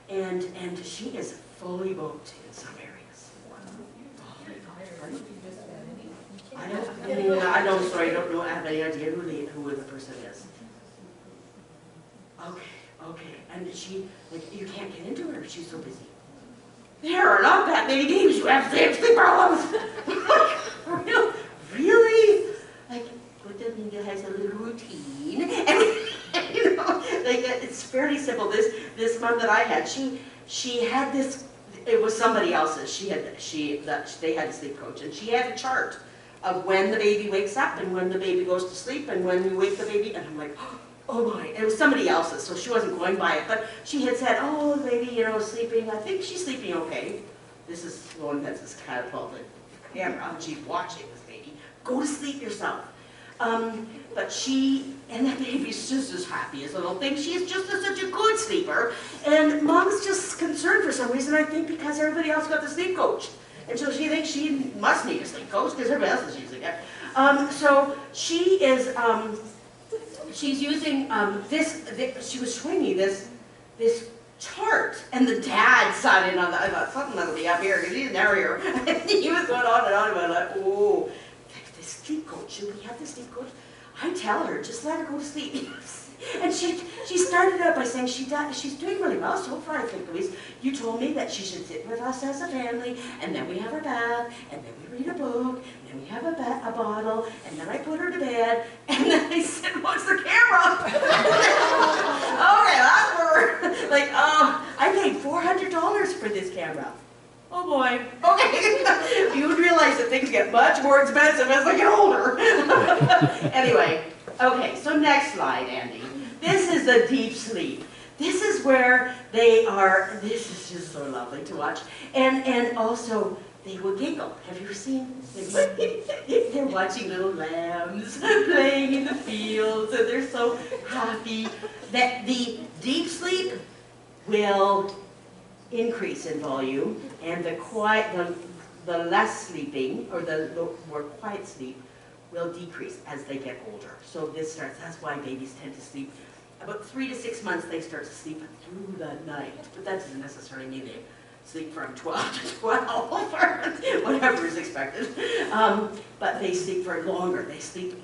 and she is fully booked in some areas. I don't have any idea who the person is. Okay, and you can't get into her, she's so busy. There are not that many games you have sleep problems. Really? Like, put them in, has a little routine, and it's fairly simple. This mom that I had, she had this. It was somebody else's. They had a sleep coach, and she had a chart of when the baby wakes up and when the baby goes to sleep and when you wake the baby. And I'm like, oh my! It was somebody else's, so she wasn't going by it. But she had said, oh, the baby, sleeping. I think she's sleeping okay. This is the one that's this catapulted camera, and she's watching this baby. Go to sleep yourself. But and that baby's just as happy as a little thing. She's just such a good sleeper. And mom's just concerned for some reason, I think, because everybody else got the sleep coach. And so she thinks she must need a sleep coach because everybody else is using it. So she is, she's using she was showing me this chart, and the dad sat in on that. I thought, something must be up here, because he's never here. He was going on and on about like, oh, the sleep coach, should we have the sleep coach? I tell her, just let her go to sleep. And she started out by saying she's doing really well so far, I think, Louise. You told me that she should sit with us as a family, and then we have our bath, and then we read a book, and then we have a bottle, and then I put her to bed, and then I said, what's the camera? Okay, that's where we're, like, I paid $400 for this camera. Oh boy. Okay. You would realize that things get much more expensive as I get older. Anyway, okay, so next slide, Andy. This is the deep sleep. This is where they are, this is just so lovely to watch. And also, they will giggle. Have you seen? They're watching little lambs playing in the fields, and they're so happy. That the deep sleep will increase in volume, and the less sleeping, or the more quiet sleep, will decrease as they get older. So this starts, that's why babies tend to sleep. About 3 to 6 months they start to sleep through the night, but that doesn't necessarily mean they sleep from 12 to 12 or whatever is expected. But they sleep for longer. They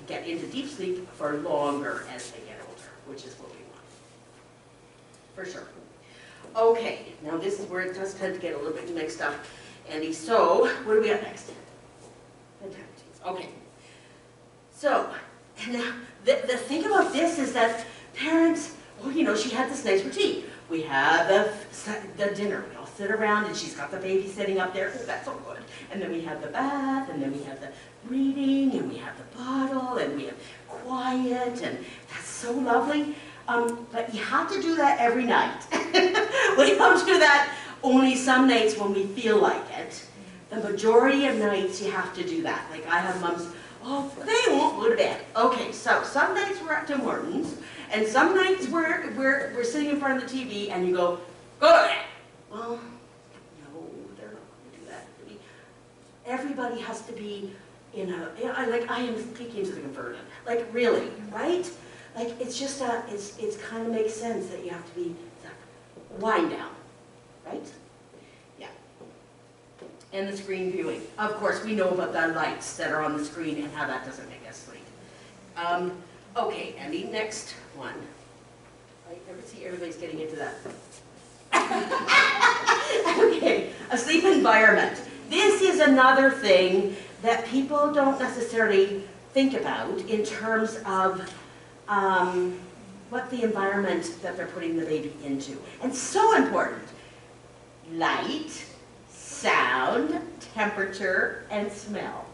get into deep sleep for longer as they get older, which is what we want, for sure. Okay, now this is where it does tend to get a little bit mixed up, Andy. So, what do we got next? Okay. So, now the thing about this is that parents, well, you know, she had this nice routine. We have the dinner. We all sit around, and she's got the baby sitting up there. Oh, that's so good. And then we have the bath, and then we have the reading, and we have the bottle, and we have quiet, and that's so lovely. But you have to do that every night. We don't do that only some nights when we feel like it. The majority of nights you have to do that. Like I have moms, oh, they won't go to bed. Okay, so some nights we're at Tim Hortons, and some nights we're sitting in front of the TV, and you go to bed. Well, no, they're not going to do that. Everybody has to be in a, like I am speaking to the converted. Like really, right? Like it's just it's kind of makes sense that you have to be wind down, right? Yeah. And the screen viewing. Of course, we know about the lights that are on the screen and how that doesn't make us sleep. Okay, Andy, next one. I never see everybody's getting into that. Okay, a sleep environment. This is another thing that people don't necessarily think about in terms of what the environment that they're putting the baby into. And so important. Light, sound, temperature, and smell.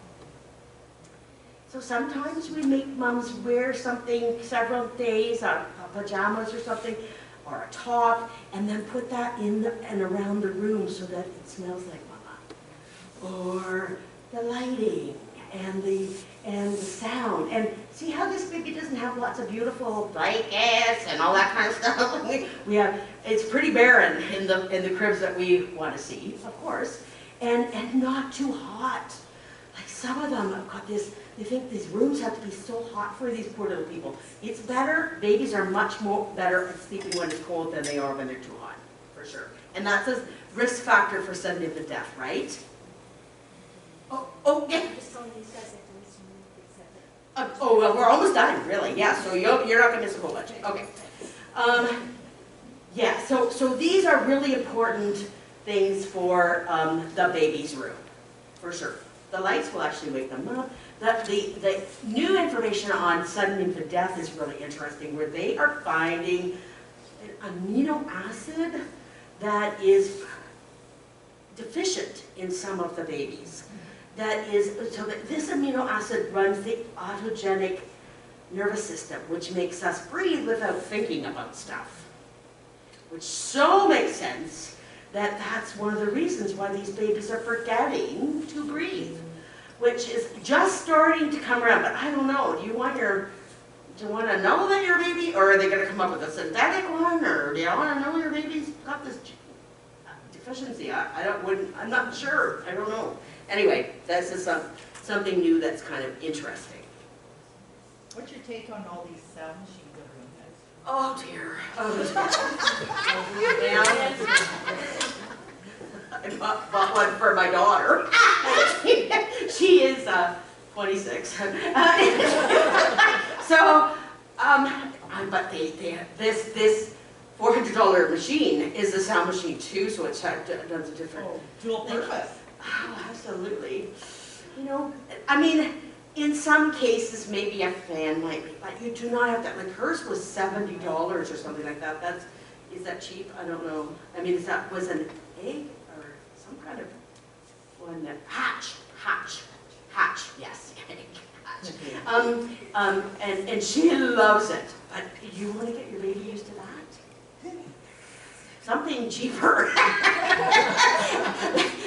So sometimes we make moms wear something several days, pajamas or something, or a top, and then put that in and around the room so that it smells like mama. Or the lighting and the sound. And see how this baby doesn't have lots of beautiful blankets and all that kind of stuff. We have, it's pretty barren in the cribs that we want to see, of course, and not too hot. Like some of them have got this. They think these rooms have to be so hot for these poor little people. It's better. Babies are much more better at sleeping when it's cold than they are when they're too hot, for sure. And that's a risk factor for sudden infant death, right? Oh, yeah. Oh, well, we're almost done, really. Yeah, so you're not going to miss a whole bunch. Okay. Yeah, so these are really important things for the baby's room, for sure. The lights will actually wake them up. The new information on sudden infant death is really interesting, where they are finding an amino acid that is deficient in some of the babies. That is, so that this amino acid runs the autogenic nervous system, which makes us breathe without thinking about stuff. Which so makes sense that that's one of the reasons why these babies are forgetting to breathe, which is just starting to come around. But I don't know, do you want to know that your baby, or are they going to come up with a synthetic one, or do you want to know your baby's got this deficiency? I'm not sure, I don't know. Anyway, this is something new that's kind of interesting. What's your take on all these sound machines everyone has? Oh dear. Oh dear. I bought one for my daughter. She is 26. So, but this $400 machine is a sound machine too, so it does a different. Oh, dual purpose. Oh, absolutely. You know, I mean, in some cases, maybe a fan might be, but you do not have that. Like hers was $70 or something like that. Is that cheap? I don't know. I mean, was an egg or some kind of one that hatch. Yes, hatch. And she loves it. But you want to get your baby used to that? Something cheaper.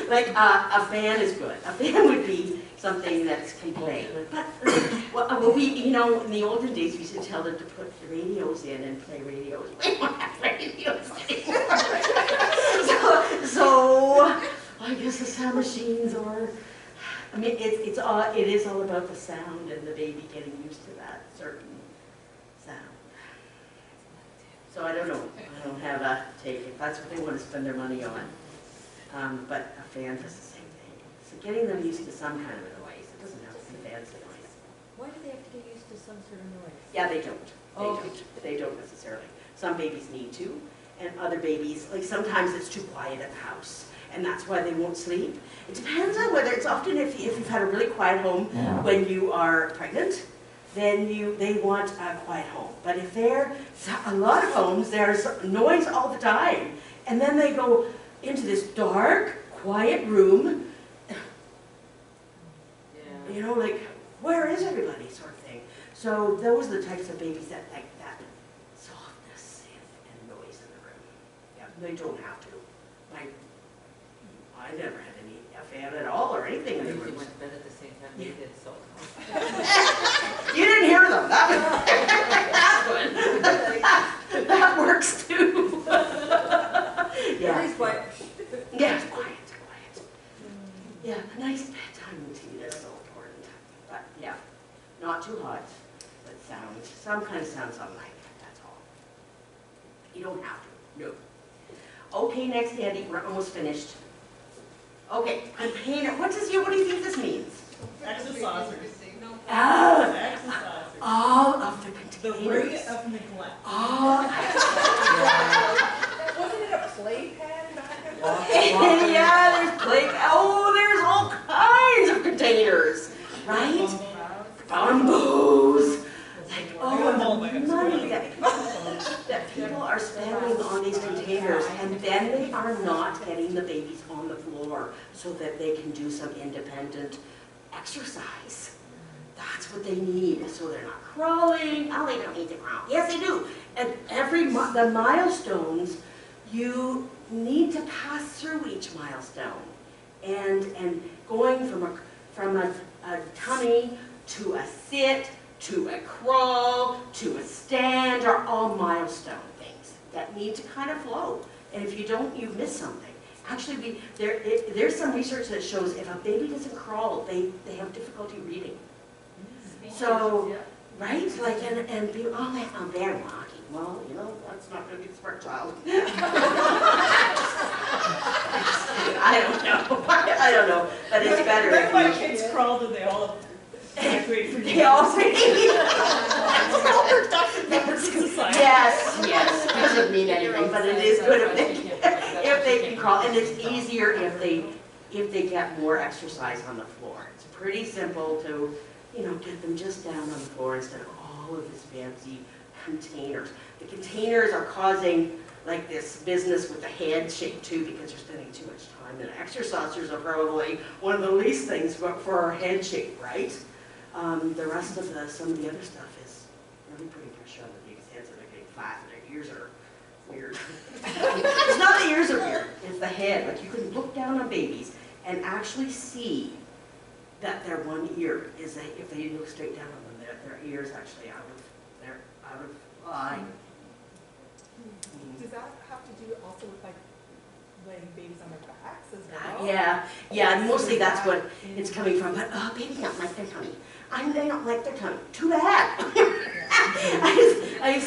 Like a fan is good. A fan would be something that's can play. But well, we, you know, in the olden days, we used to tell them to put the radios in and play radios. We don't have radios anymore. so I guess the sound machines are. I mean, it is all about the sound and the baby getting used to that certain sound. So I don't know. I don't have a take if that's what they want to spend their money on. But a fan does the same thing. So getting them used to some kind of a noise. It doesn't have to be fancy noise. Why do they have to get used to some sort of noise? Yeah, they don't. They don't necessarily. Some babies need to, and other babies, like sometimes it's too quiet at the house, and that's why they won't sleep. It depends on whether it's often if you've had a really quiet home when you are pregnant, then they want a quiet home. But if a lot of homes, there's noise all the time, and then they go into this dark, quiet room, Yeah. you know, like, where is everybody sort of thing. So those are the types of babies that like that softness and noise in the room. Yeah, they don't have to. I never had a fan at all or anything in I the usually room. went to bed at the same time they did, so. You didn't hear them. That's good. That works too. Yeah. Everybody's quiet. Yeah, it's quiet. Yeah, a nice bedtime routine is so important. But yeah, not too hot, but some kind of sound something like that, that's all. You don't have to, no. Okay, next, Andy, we're almost finished. Okay, container, what do you think this means? Exercisers. Ah, Exercisers. all of the The containers. ring of neglect. Oh, Wasn't it a playpen back yeah, there's there's all kinds of containers, right? Bambos. Like, the money that people are spending on these containers, and then they are not getting the babies on the floor so that they can do some independent exercise. That's what they need, so they're not crawling. Oh, they don't need to crawl. Yes, they do. And the milestones, you need to pass through each milestone. And going from a tummy to a sit, to a crawl, to a stand are all milestone things that need to kind of flow. And if you don't, you miss something. Actually, there's some research that shows if a baby doesn't crawl, they have difficulty reading. So, right? Like, and people, oh, they're walking. Well, you know, that's not going to be the smart child. I don't know. But it's better When my if you... kids crawled and they all graduated from They all say... society. Yes, it doesn't mean anything, but it is good if they can crawl. And it's easier if they get more exercise on the floor. It's pretty simple to, you know, get them just down on the floor instead of all of this fancy containers. The containers are causing like this business with the head shape too, because they're spending too much time. And exercisers are probably one of the least things for our head shape, right? The rest of some of the other stuff is really putting pressure on the baby's heads, and they're getting flat, and their ears are weird. It's not the ears are weird, it's the head. Like, you can look down on babies and actually see that their one ear is, if they look straight down on them, their ear is actually out of line. Does that have to do also with like laying babies on their backs as well? Yeah, mostly that's what it's coming from. But babies don't like their tummy. They don't like their tummy. Too bad. I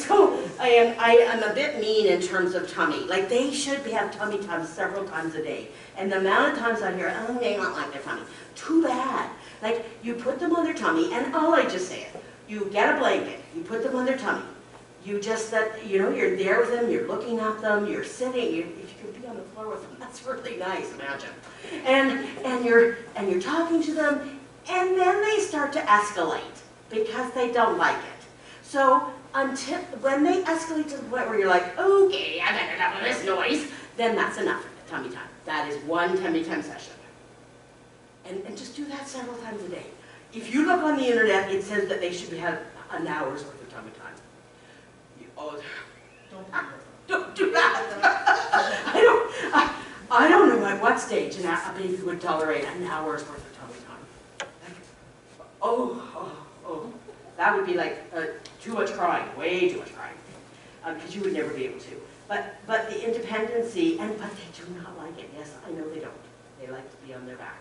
I am a bit mean in terms of tummy. Like, they should have tummy times several times a day. And the amount of times I hear, oh, they don't like their tummy. Too bad. Like, you put them on their tummy, and I just say it. You get a blanket, you put them on their tummy. You just, you're there with them, you're looking at them, you're sitting, if you could be on the floor with them, that's really nice, imagine. And you're talking to them, and then they start to escalate because they don't like it. So when they escalate to the point where you're like, okay, I've had enough of this noise, then that's enough tummy time. That is one tummy time session. And just do that several times a day. If you look on the internet, it says that they should have an hour's worth of tummy time. Don't do that. I don't know at what stage a baby would tolerate an hour's worth of tummy time. That would be like too much crying, way too much crying, because you would never be able to. But the independency, but they do not like it. Yes, I know they don't. They like to be on their back.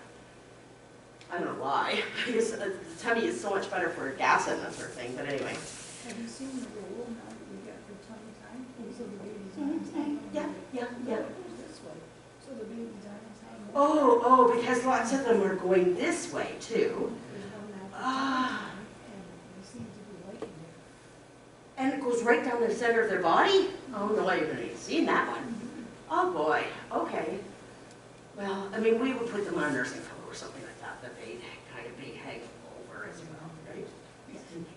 I don't know why, because the tummy is so much better for gas and that sort of thing, but anyway. Have you seen the roll now that you get for tummy time? So the baby's arms hang on. Yeah. It goes this way, so the baby's arms hang on. Oh, because lots of them are going this way too. There's one after Ah. and they seem to be liking it. And it goes right down the center of their body? Oh no, I haven't even seen that one. Oh boy, okay. Well, I mean, we would put them on a nursing pillow or something like that, that they'd kind of be hanging over as well, right?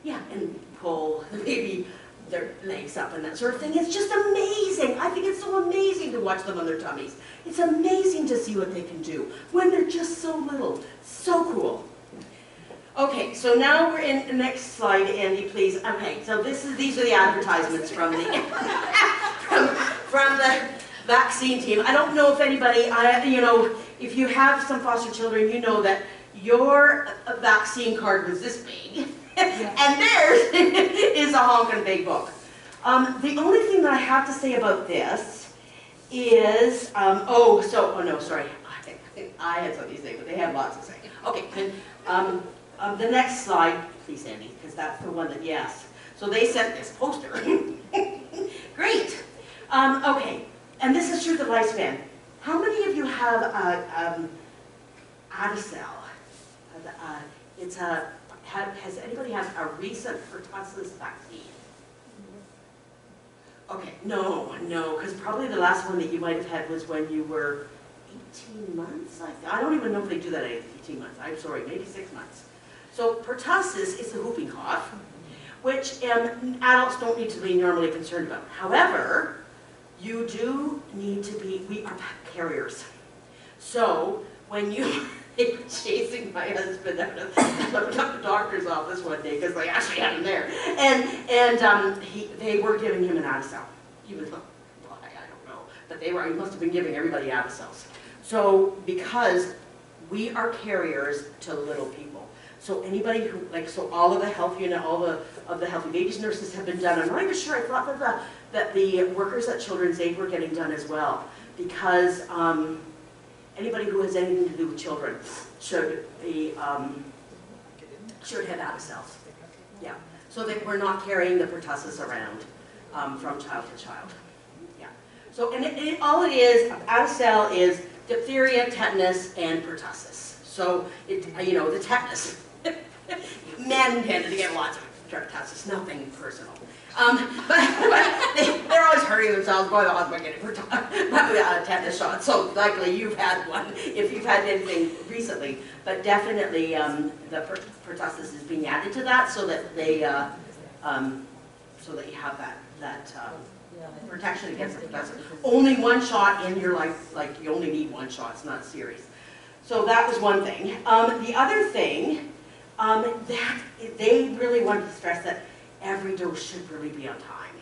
Yeah, and pull the baby, their legs up and that sort of thing. It's just amazing. I think it's so amazing to watch them on their tummies. It's amazing to see what they can do when they're just so little. So cool. Okay, so now we're in the next slide, Andy, please. Okay, so these are the advertisements from the from the vaccine team. I don't know if anybody, if you have some foster children, you know that your vaccine card was this big, and theirs is a honking big book. The only thing that I have to say about this is, sorry, I had something to say, but they have lots to say. Okay, the next slide, please, Andy, because that's the one that, yes. So they sent this poster. Great. Okay, and this is through the lifespan. How many of you have Adacel? Has anybody had a recent pertussis vaccine? Okay, no, because probably the last one that you might have had was when you were 18 months. I don't even know if they do that at 18 months. I'm sorry, maybe 6 months. So pertussis is the whooping cough, which adults don't need to be normally concerned about. However, you do need to be, we are carriers. So when they were chasing my husband out of the doctor's office one day, because they actually had him there, and they were giving him an Adacel. Even though, well, I don't know, but he must have been giving everybody Adacels. So because we are carriers to little people. So anybody who, so all of the health unit, all of the Healthy Babies nurses have been done. I'm not even sure, I thought that the workers at Children's Aid were getting done as well. Because anybody who has anything to do with children should have Adacels. Yeah, so that we're not carrying the pertussis around from child to child. Yeah. So, and all it is, Adacel is diphtheria, tetanus, and pertussis. So, the tetanus. Men tended to get lots of pertussis, nothing personal. But they're always hurting themselves, going to the hospital getting tetanus shots. So likely you've had one, if you've had anything recently. But definitely the pertussis is being added to that so that they, so that you have that protection against the pertussis. Only one shot in your life, like you only need one shot, it's not serious. So that was one thing. The other thing that they really wanted to stress that every dose should really be on time.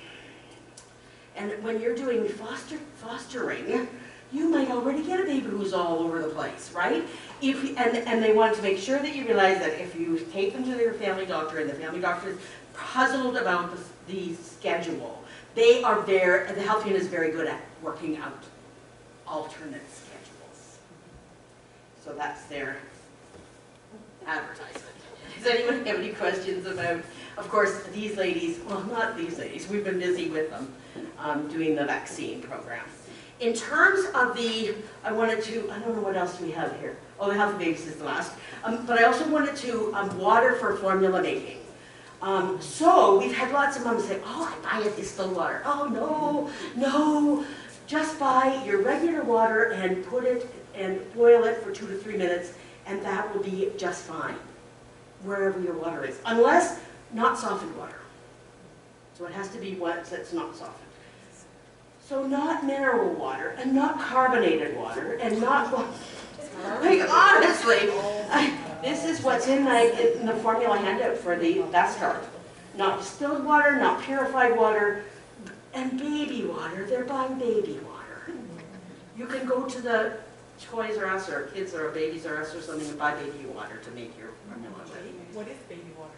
And when you're doing fostering, you might already get a baby who's all over the place, right? And they want to make sure that you realize that if you take them to their family doctor and the family doctor is puzzled about the schedule, the health unit is very good at working out alternate schedules. So that's their advertisement. Does anyone have any questions about, of course, these ladies, well, not these ladies, we've been busy with them, doing the vaccine program. In terms of the, I don't know what else we have here. Oh, the healthy babies is the last. But I also wanted to, water for formula making. So we've had lots of moms say, oh, I buy a distilled water. Oh, no. Just buy your regular water and put it and boil it for 2 to 3 minutes, and that will be just fine, wherever your water is. Unless not softened water. So it has to be wet that's not softened. So not mineral water, and not carbonated water, and not, like honestly, this is what's in the formula handout for the best start. Not distilled water, not purified water, and baby water. They're buying baby water. You can go to the Toys R Us or Kids or Babies R Us or something and buy baby water to make your formula with. What is baby water?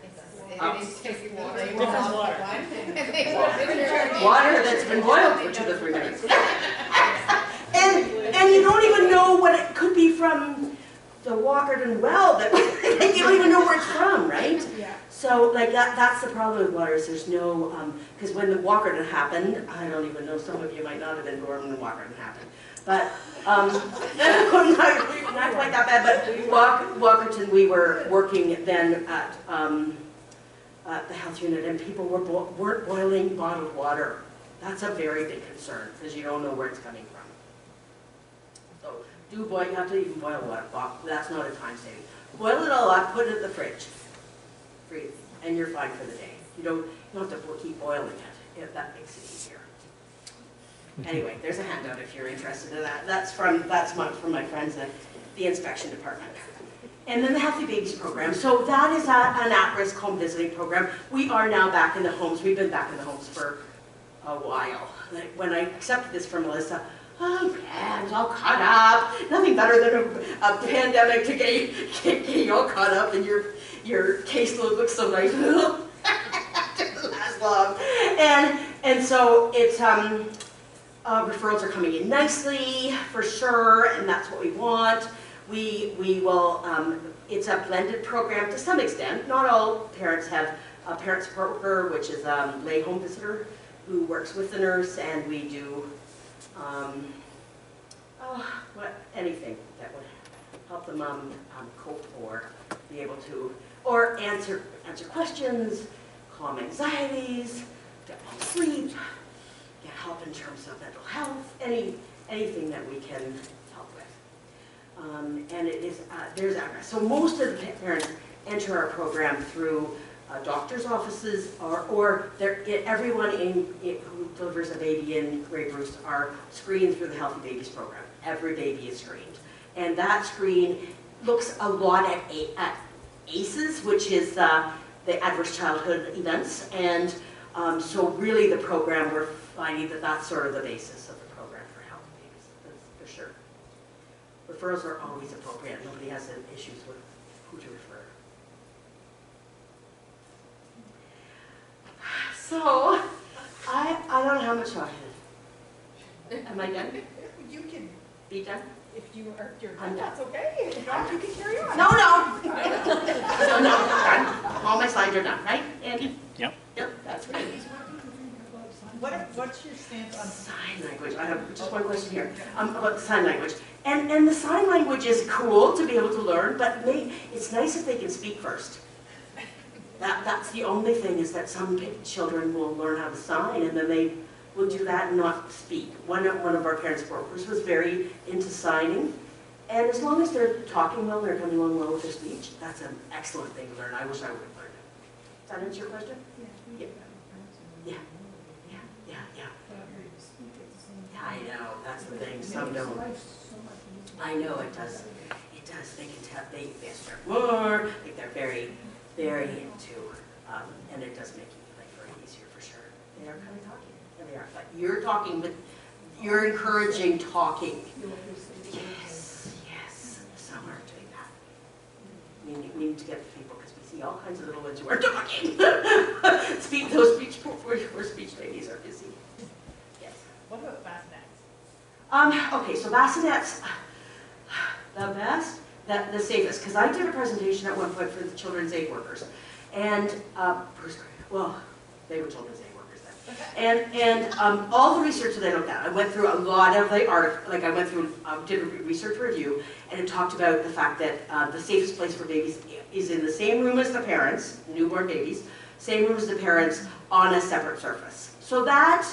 Oh. It is just water. Different water. Water that's been boiled for 2 to 3 minutes. And you don't even know what it could be from the Walkerton well, that you don't even know where it's from, right? Yeah. So like that's the problem with water is there's no, because when the Walkerton happened, I don't even know, some of you might not have been born when the Walkerton happened. But, not quite that bad, but Walkerton, we were working then at the health unit, and people weren't boiling bottled water. That's a very big concern, because you don't know where it's coming from. So, do boil, you have to even boil water, that's not a time saving. Boil it all up, put it in the fridge, freeze, and you're fine for the day. You don't have to keep boiling it, if that makes it easier. Anyway, there's a handout if you're interested in that. That's from my friends at the inspection department. And then the Healthy Babies program. So that is an at-risk home visiting program. We are now back in the homes. We've been back in the homes for a while. Like when I accepted this from Melissa, oh yeah, I was all caught up. Nothing better than a pandemic to get you all caught up and your caseload looks so nice. Doesn't last long. And so it's referrals are coming in nicely for sure, and that's what we want. We will, it's a blended program to some extent. Not all parents have a parent support worker, which is a lay home visitor who works with the nurse, and we do anything that would help the mom cope or be able to, or answer questions, calm anxieties, get more sleep, get help in terms of mental health, anything that we can help with. And it is, there's at-risk. So most of the parents enter our program through doctor's offices or everyone who delivers a baby in Grey Bruce are screened through the Healthy Babies program. Every baby is screened. And that screen looks a lot at ACEs, which is the Adverse Childhood Events. And so really the program, we're finding that that's sort of the basis of the program for Healthy Babies, that's for sure. Referrals are always appropriate. Nobody has issues with who to refer. So, I don't know how much I have. Am I done? You can, Be done? if you're I'm done, done. that's okay. If not, you can carry on. No. So no, done. All my slides are done, right, Andy? Yep. Yep, that's right. What's your stance on Sign language. I have just one question here about sign language. And the sign language is cool to be able to learn, but it's nice if they can speak first. That's the only thing, is that some children will learn how to sign and then they will do that and not speak. One of our parents workers was very into signing, and as long as they're talking well, they're coming along well with their speech, that's an excellent thing to learn. I wish I would have learned it. Does that answer your question? Yeah. Yeah. I know, that's the thing, some don't. I know it does. It does. They can tell, they start more, like they're very, very into, and it does make it very easier for sure. They are kind of talking, and they are, but you're talking with, you're encouraging talking. Yes, some are doing that. We need to get the people, because we see all kinds of little ones who are talking. Those speech babies are busy. Yes. what about bassinets? Okay, so bassinets, the best the safest, because I did a presentation at one point for the children's aid workers, and, well, they were children's aid workers then. And all the research that I looked at, I went through a lot of the articles, like I went through, did a research review, and it talked about the fact that the safest place for babies is in the same room as the parents, newborn babies, same room as the parents on a separate surface. So that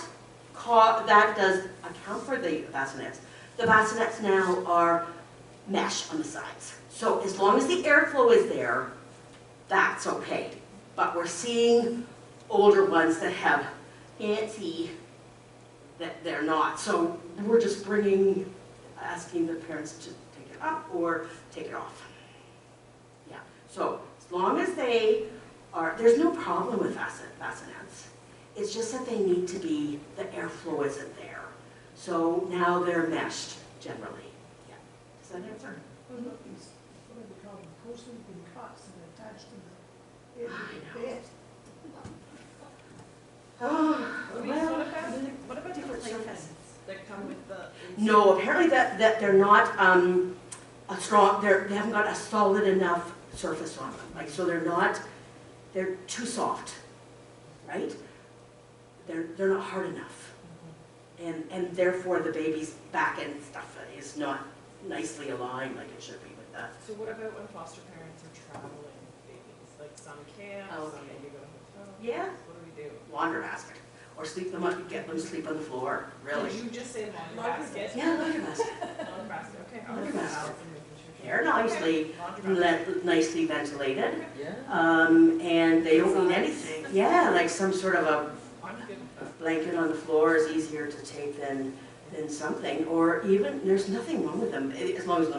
does account for the bassinets. The bassinets now are mesh on the sides. So as long as the airflow is there, that's okay. But we're seeing older ones that have fancy, that they're not. So we're just asking the parents to take it up or take it off. Yeah, so as long as they are, there's no problem with bassinets. It's just that they need to be, the airflow isn't there. So now they're meshed generally. Yeah. Does that answer? What about these, what do they call them, co-sleeping cots that are attached to the bed? Oh, well, What about different different surfaces. that come with the? No, apparently that they're not a strong, they haven't got a solid enough surface on them. Like, so they're too soft, right? They're not hard enough. And therefore the baby's back end stuff is not nicely aligned like it should be with that. So what about when foster parents are traveling babies, like some camps, Oh, some okay. maybe go to hotels? Yeah. What do we do? Laundry basket. Or sleep them up, get them to sleep on the floor, really. Did you just say laundry basket? Yeah, laundry basket. Laundry basket, okay. Laundry I'll basket. look at that. They're nicely, Laundry basket. nicely ventilated. Yeah. And they don't need anything. Yeah, like some sort of a I'm good with that. blanket on the floor is easier to take than something, or even, there's nothing wrong with them, as long as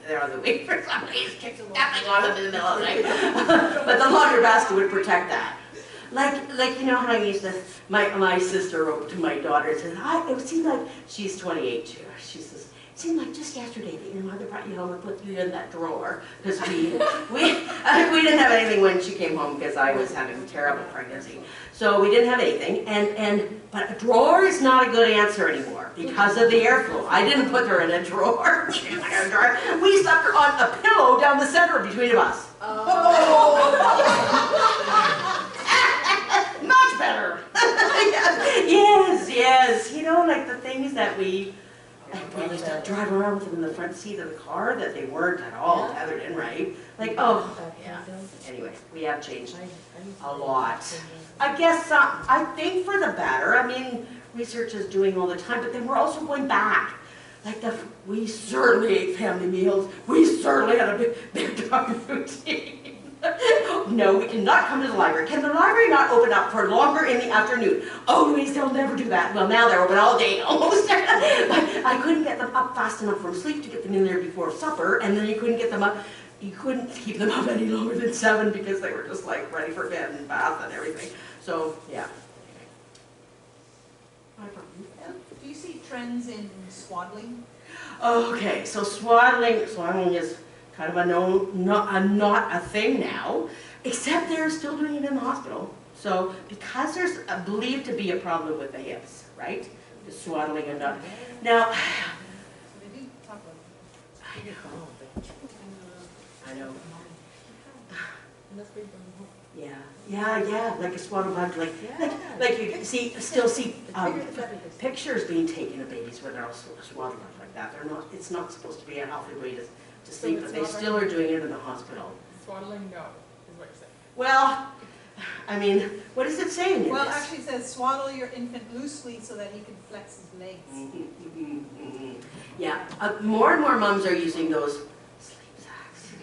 they're on the way for somebody who's kicked nothing on them in the middle of the night. But the laundry basket would protect that. Like you know how I used to, my sister wrote to my daughter and said, it seemed like, she's 28 too, she says, it seemed like just yesterday that your mother brought you home and put you in that drawer, because we didn't have anything when she came home because I was having a terrible pregnancy. So we didn't have anything, but a drawer is not a good answer anymore because of the airflow. I didn't put her in a drawer. We slept her on a pillow down the center between of us. Much better. Yes. You know, like the things that we used to drive around with them in the front seat of the car that they weren't at all tethered in, right? Like, oh, yeah. Anyway, we have changed a lot. I guess, I think for the better. I mean, research is doing all the time, but then we're also going back. Like, we certainly ate family meals. We certainly had a big dog routine. No, we cannot come to the library. Can the library not open up for longer in the afternoon? Oh, Louise, they'll never do that. Well, now they're open all day almost. But I couldn't get them up fast enough from sleep to get them in there before supper, and then you couldn't get them up. You couldn't keep them up any longer than 7 because they were just like ready for bed and bath and everything. So, yeah. Do you see trends in swaddling? Okay, so swaddling is kind of not a thing now, except they're still doing it in the hospital. So, because there's believed to be a problem with the hips, right? The swaddling and not. Now, They do talk about it. I know. Must be from home. Yeah, like a swaddle bag, like you still see pictures being taken of babies where they're all swaddled up like that. It's not supposed to be a healthy way to sleep, but they still are doing it in the hospital. Swaddling, no, is what you're saying. Well, I mean, what is it saying in Well, this? actually it says swaddle your infant loosely so that he can flex his legs. Yeah, more and more moms are using those sleep sacks.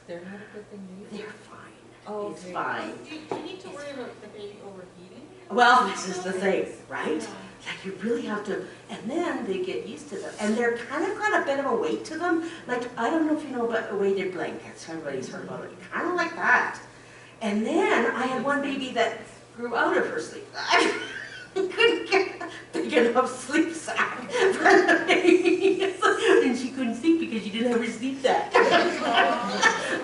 They're not a good thing to use. They're fine. Oh, It's okay. fine. Do you need to worry about the baby overheating? Well, this is the thing, right? Like you really have to, and then they get used to them. And they're kind of got a bit of a weight to them. Like, I don't know if you know about weighted blankets. Everybody's heard about it. Kind of like that. And then I had one baby that grew out of her sleep sack. Couldn't get a big enough sleep sack for the baby. And she couldn't sleep because she didn't have her sleep sack.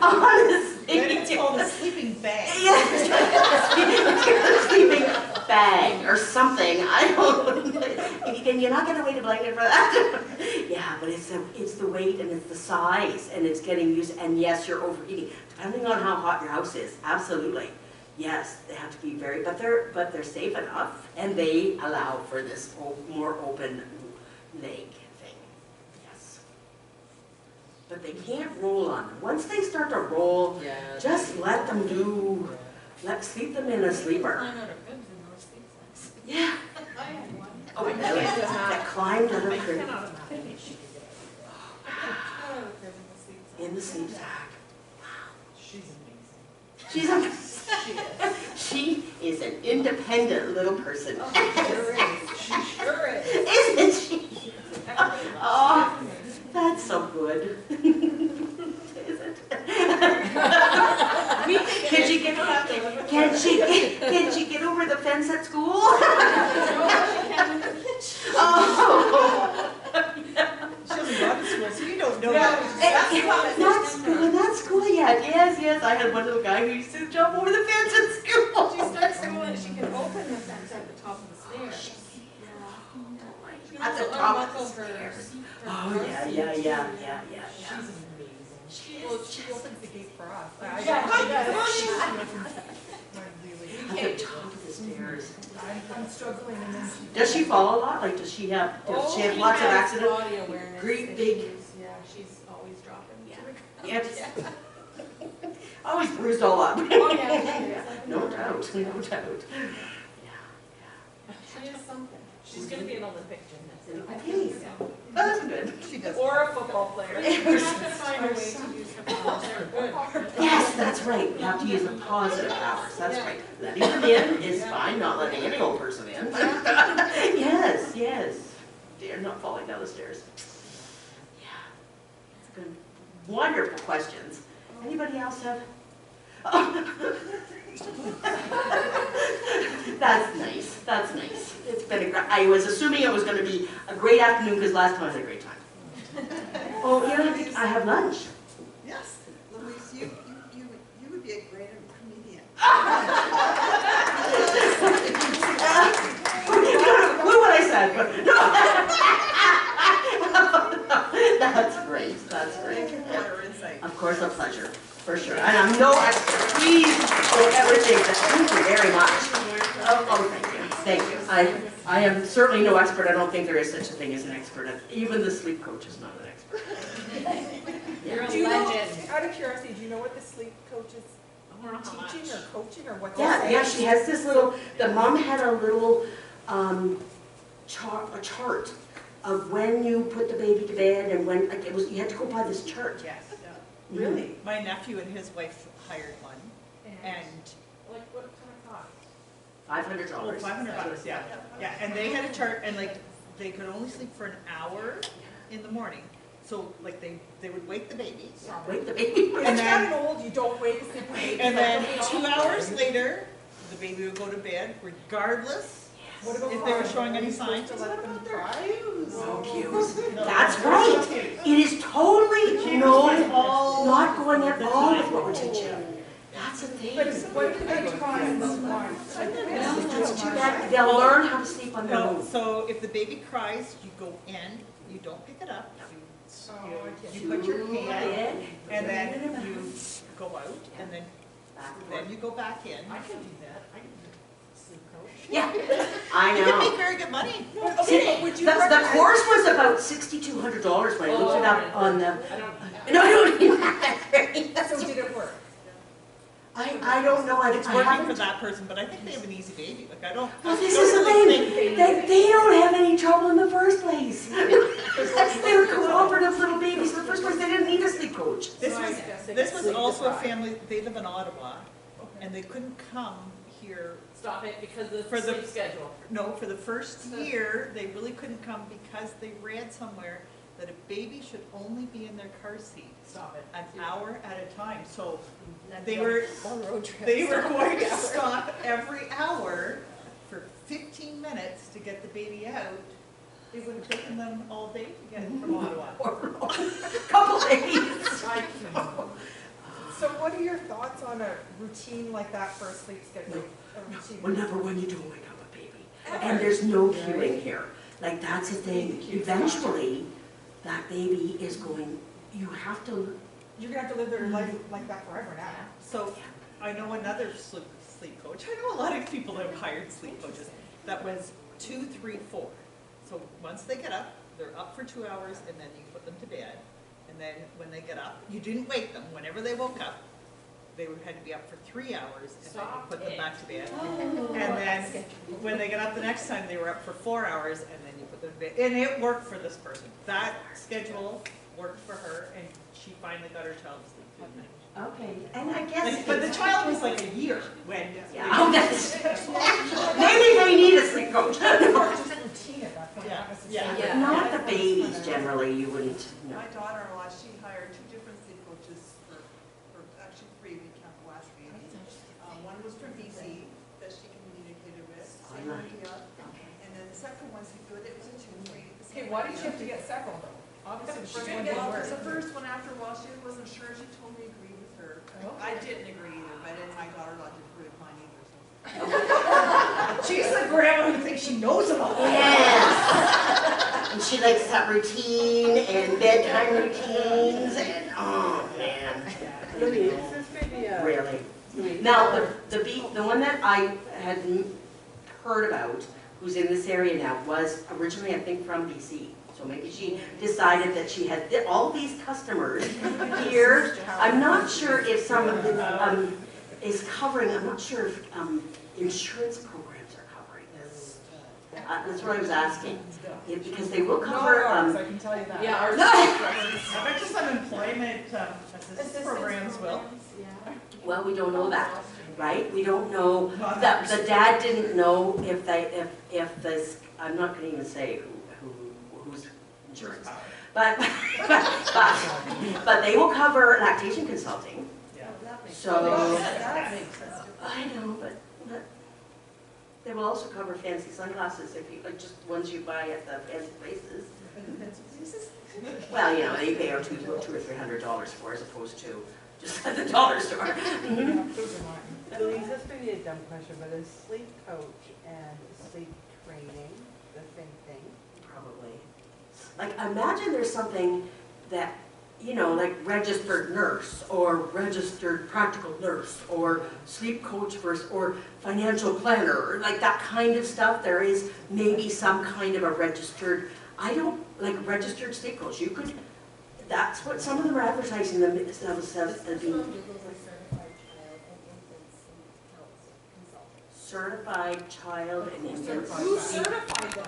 Honestly. Then it's called a sleeping bag. Yes, a sleeping bag or something. I don't know. And you're not going to weight a blanket for that. Yeah, but it's the weight and it's the size and it's getting used, and yes, you're overheating, depending on how hot your house is, absolutely. Yes, they have to be very, but they're safe enough, and they allow for this more open leg thing, yes. But they can't roll on them. Once they start to roll, Yeah. just let them do, sleep them in a sleeper. Climb out of beds in those sleep sacks. Yeah. I had one. Oh, really? That climbed out of the in the sleep sack. She's amazing. She's a, she is an independent little person. She sure is. Isn't she? Oh, that's so good. Is it? Can she get over the fence at school? Oh. She hasn't gone to school, so you don't know. Not school yet. Yes. I had one little guy who used to jump over the fence at school. She starts school and she can open the fence at the top of the stairs. At the top of the stairs. Oh, yeah. She's amazing. She opens the gate for us. At the top of the stairs. I'm struggling and then she. Does she fall a lot? Like, does she have lots of accidents? Body awareness Great big. issues. Yeah, she's always dropping. Yeah. Yep. Always bruised all up. Oh, yeah. No doubt. She is something. She's gonna be an Olympic gymnast. I think so. Oh, that's good. She does. Or a football player. We have to find a way to use her powers. Yes, that's right. We have to use the positive powers. That's right. Letting them in is fine, not letting any old person in. Yes. They're not falling down the stairs. Yeah. That's good. Wonderful questions. Anybody else have? Oh. That's nice. That's nice. It's been a great, I was assuming it was going to be a great afternoon because last time I had a great time. Oh, yeah, I have lunch. Yes, Louise, you would be a great comedian. What would I say? That's great. That's Thank you great. for your insight. Of course, a pleasure, for sure. And I'm no expert. Please don't ever think that. Thank you very much. Oh, thank you. Thank you. I am certainly no expert. I don't think there is such a thing as an expert. Even the sleep coach is not an expert. You're a legend. Out of curiosity, do you know what the sleep coach is teaching or coaching or what? Yeah, she has this little, the mom had a little chart of when you put the baby to bed and when, like, it was, you had to go by this chart. Yes. Really? My nephew and his wife hired one, and Like what kind of cost? $500. $500, yeah. Yeah, and they had a chart, and like, they could only sleep for an hour in the morning. So like, they would wake the baby. Wake the baby. When it's gotten old, you don't wait to sleep. And then 2 hours later, the baby would go to bed regardless What about if they were crying? showing Are any you supposed signs. to let them cry? So cute. That's right. It is totally not going at all with what we're teaching. That's a thing. But what do they cry in this one? Well, that's too bad. They'll learn how to sleep on their No, own. so if the baby cries, you go in, you don't pick it up, you put your hand, and then you go out, and then you go back in. I can do that. I can do sleep coach. Yeah, I You can make know. very good money. See, but would you the recommend- course was about $6,200 when I looked it up on the. No, I don't even have that great. So did it work? I don't know. It's I working haven't. for that person, but I think they have an easy baby, like I don't. Well, this don't is the really thing. think- They don't have any trouble in the first place. They're cooperative little babies. In the first place, they didn't need a sleep coach. This was also a family, they live in Ottawa, and they couldn't come here. Stop it, because of For the the- sleep schedule. No, for the first year, they really couldn't come because they read somewhere that a baby should only be in their car seat Stop it. an hour at a time. So they were going to stop every hour for 15 minutes to get the baby out. It would have taken them all day to get from Ottawa. Couple days. So what are your thoughts on a routine like that for a sleep schedule? A routine? Well, number one, you don't wake up a baby. And there's no cueing here. Like, that's the thing. Eventually, that baby is going, you have to, You're gonna have to live their life like that forever now. So I know another sleep coach. I know a lot of people that have hired sleep coaches. That was 2, 3, 4. So once they get up, they're up for 2 hours and then you put them to bed. And then when they get up, you didn't wake them. Whenever they woke up, they had to be up for 3 hours and then you put them back to bed. And then when they get up the next time, they were up for 4 hours and then you put them to bed. And it worked for this person. That schedule worked for her and she finally got her child to sleep through the night. okay, and I guess. But the child was like a year when. Yeah, oh, that's, maybe they need a sleep coach. Routine at that point. Yeah, not necessarily- But not the babies generally, you wouldn't know. My daughter-in-law, she hired 2 different sleep coaches for actually 3 we can't last week. One was from BC that she communicated with, same idea. And then the second one, she good, it was a 2-3. Okay, why did you have to get several though? Obviously, the first one didn't Well, work. because the first one, after a while, she wasn't sure, she told me agree with her. I didn't agree either, but then my daughter-in-law didn't agree with mine either, so. She's the grandma who thinks she knows about it. Yes. And she likes that routine and bedtime routines and, oh, man. Really. Now, the one that I had heard about, who's in this area now, was originally, I think, from BC. So maybe she decided that she had all these customers here. I'm not sure if some of it is covering, I'm not sure if insurance programs are covering this. That's what I was asking. Because they will cover. I can tell you that. Yeah, ours. I bet you some employment assistance programs will. Well, we don't know that, right? We don't know. Not The dad didn't know if this, I'm not gonna even say who's insurance. But they will cover lactation consulting. So, That makes sense. I know, but they will also cover fancy sunglasses if you, like just ones you buy at the fancy places. Well, you know, they pay $200 or $300 for as opposed to just at the dollar store. Mhm. Louise, this may be a dumb question, but is sleep coach and sleep training the same thing? Probably. Like, imagine there's something that, you know, like registered nurse or registered practical nurse or sleep coach or financial planner, or like that kind of stuff. There is maybe some kind of a registered, registered sleep coach. You could, that's what some of them are advertising them as being. Certified child and infant. Who certified them?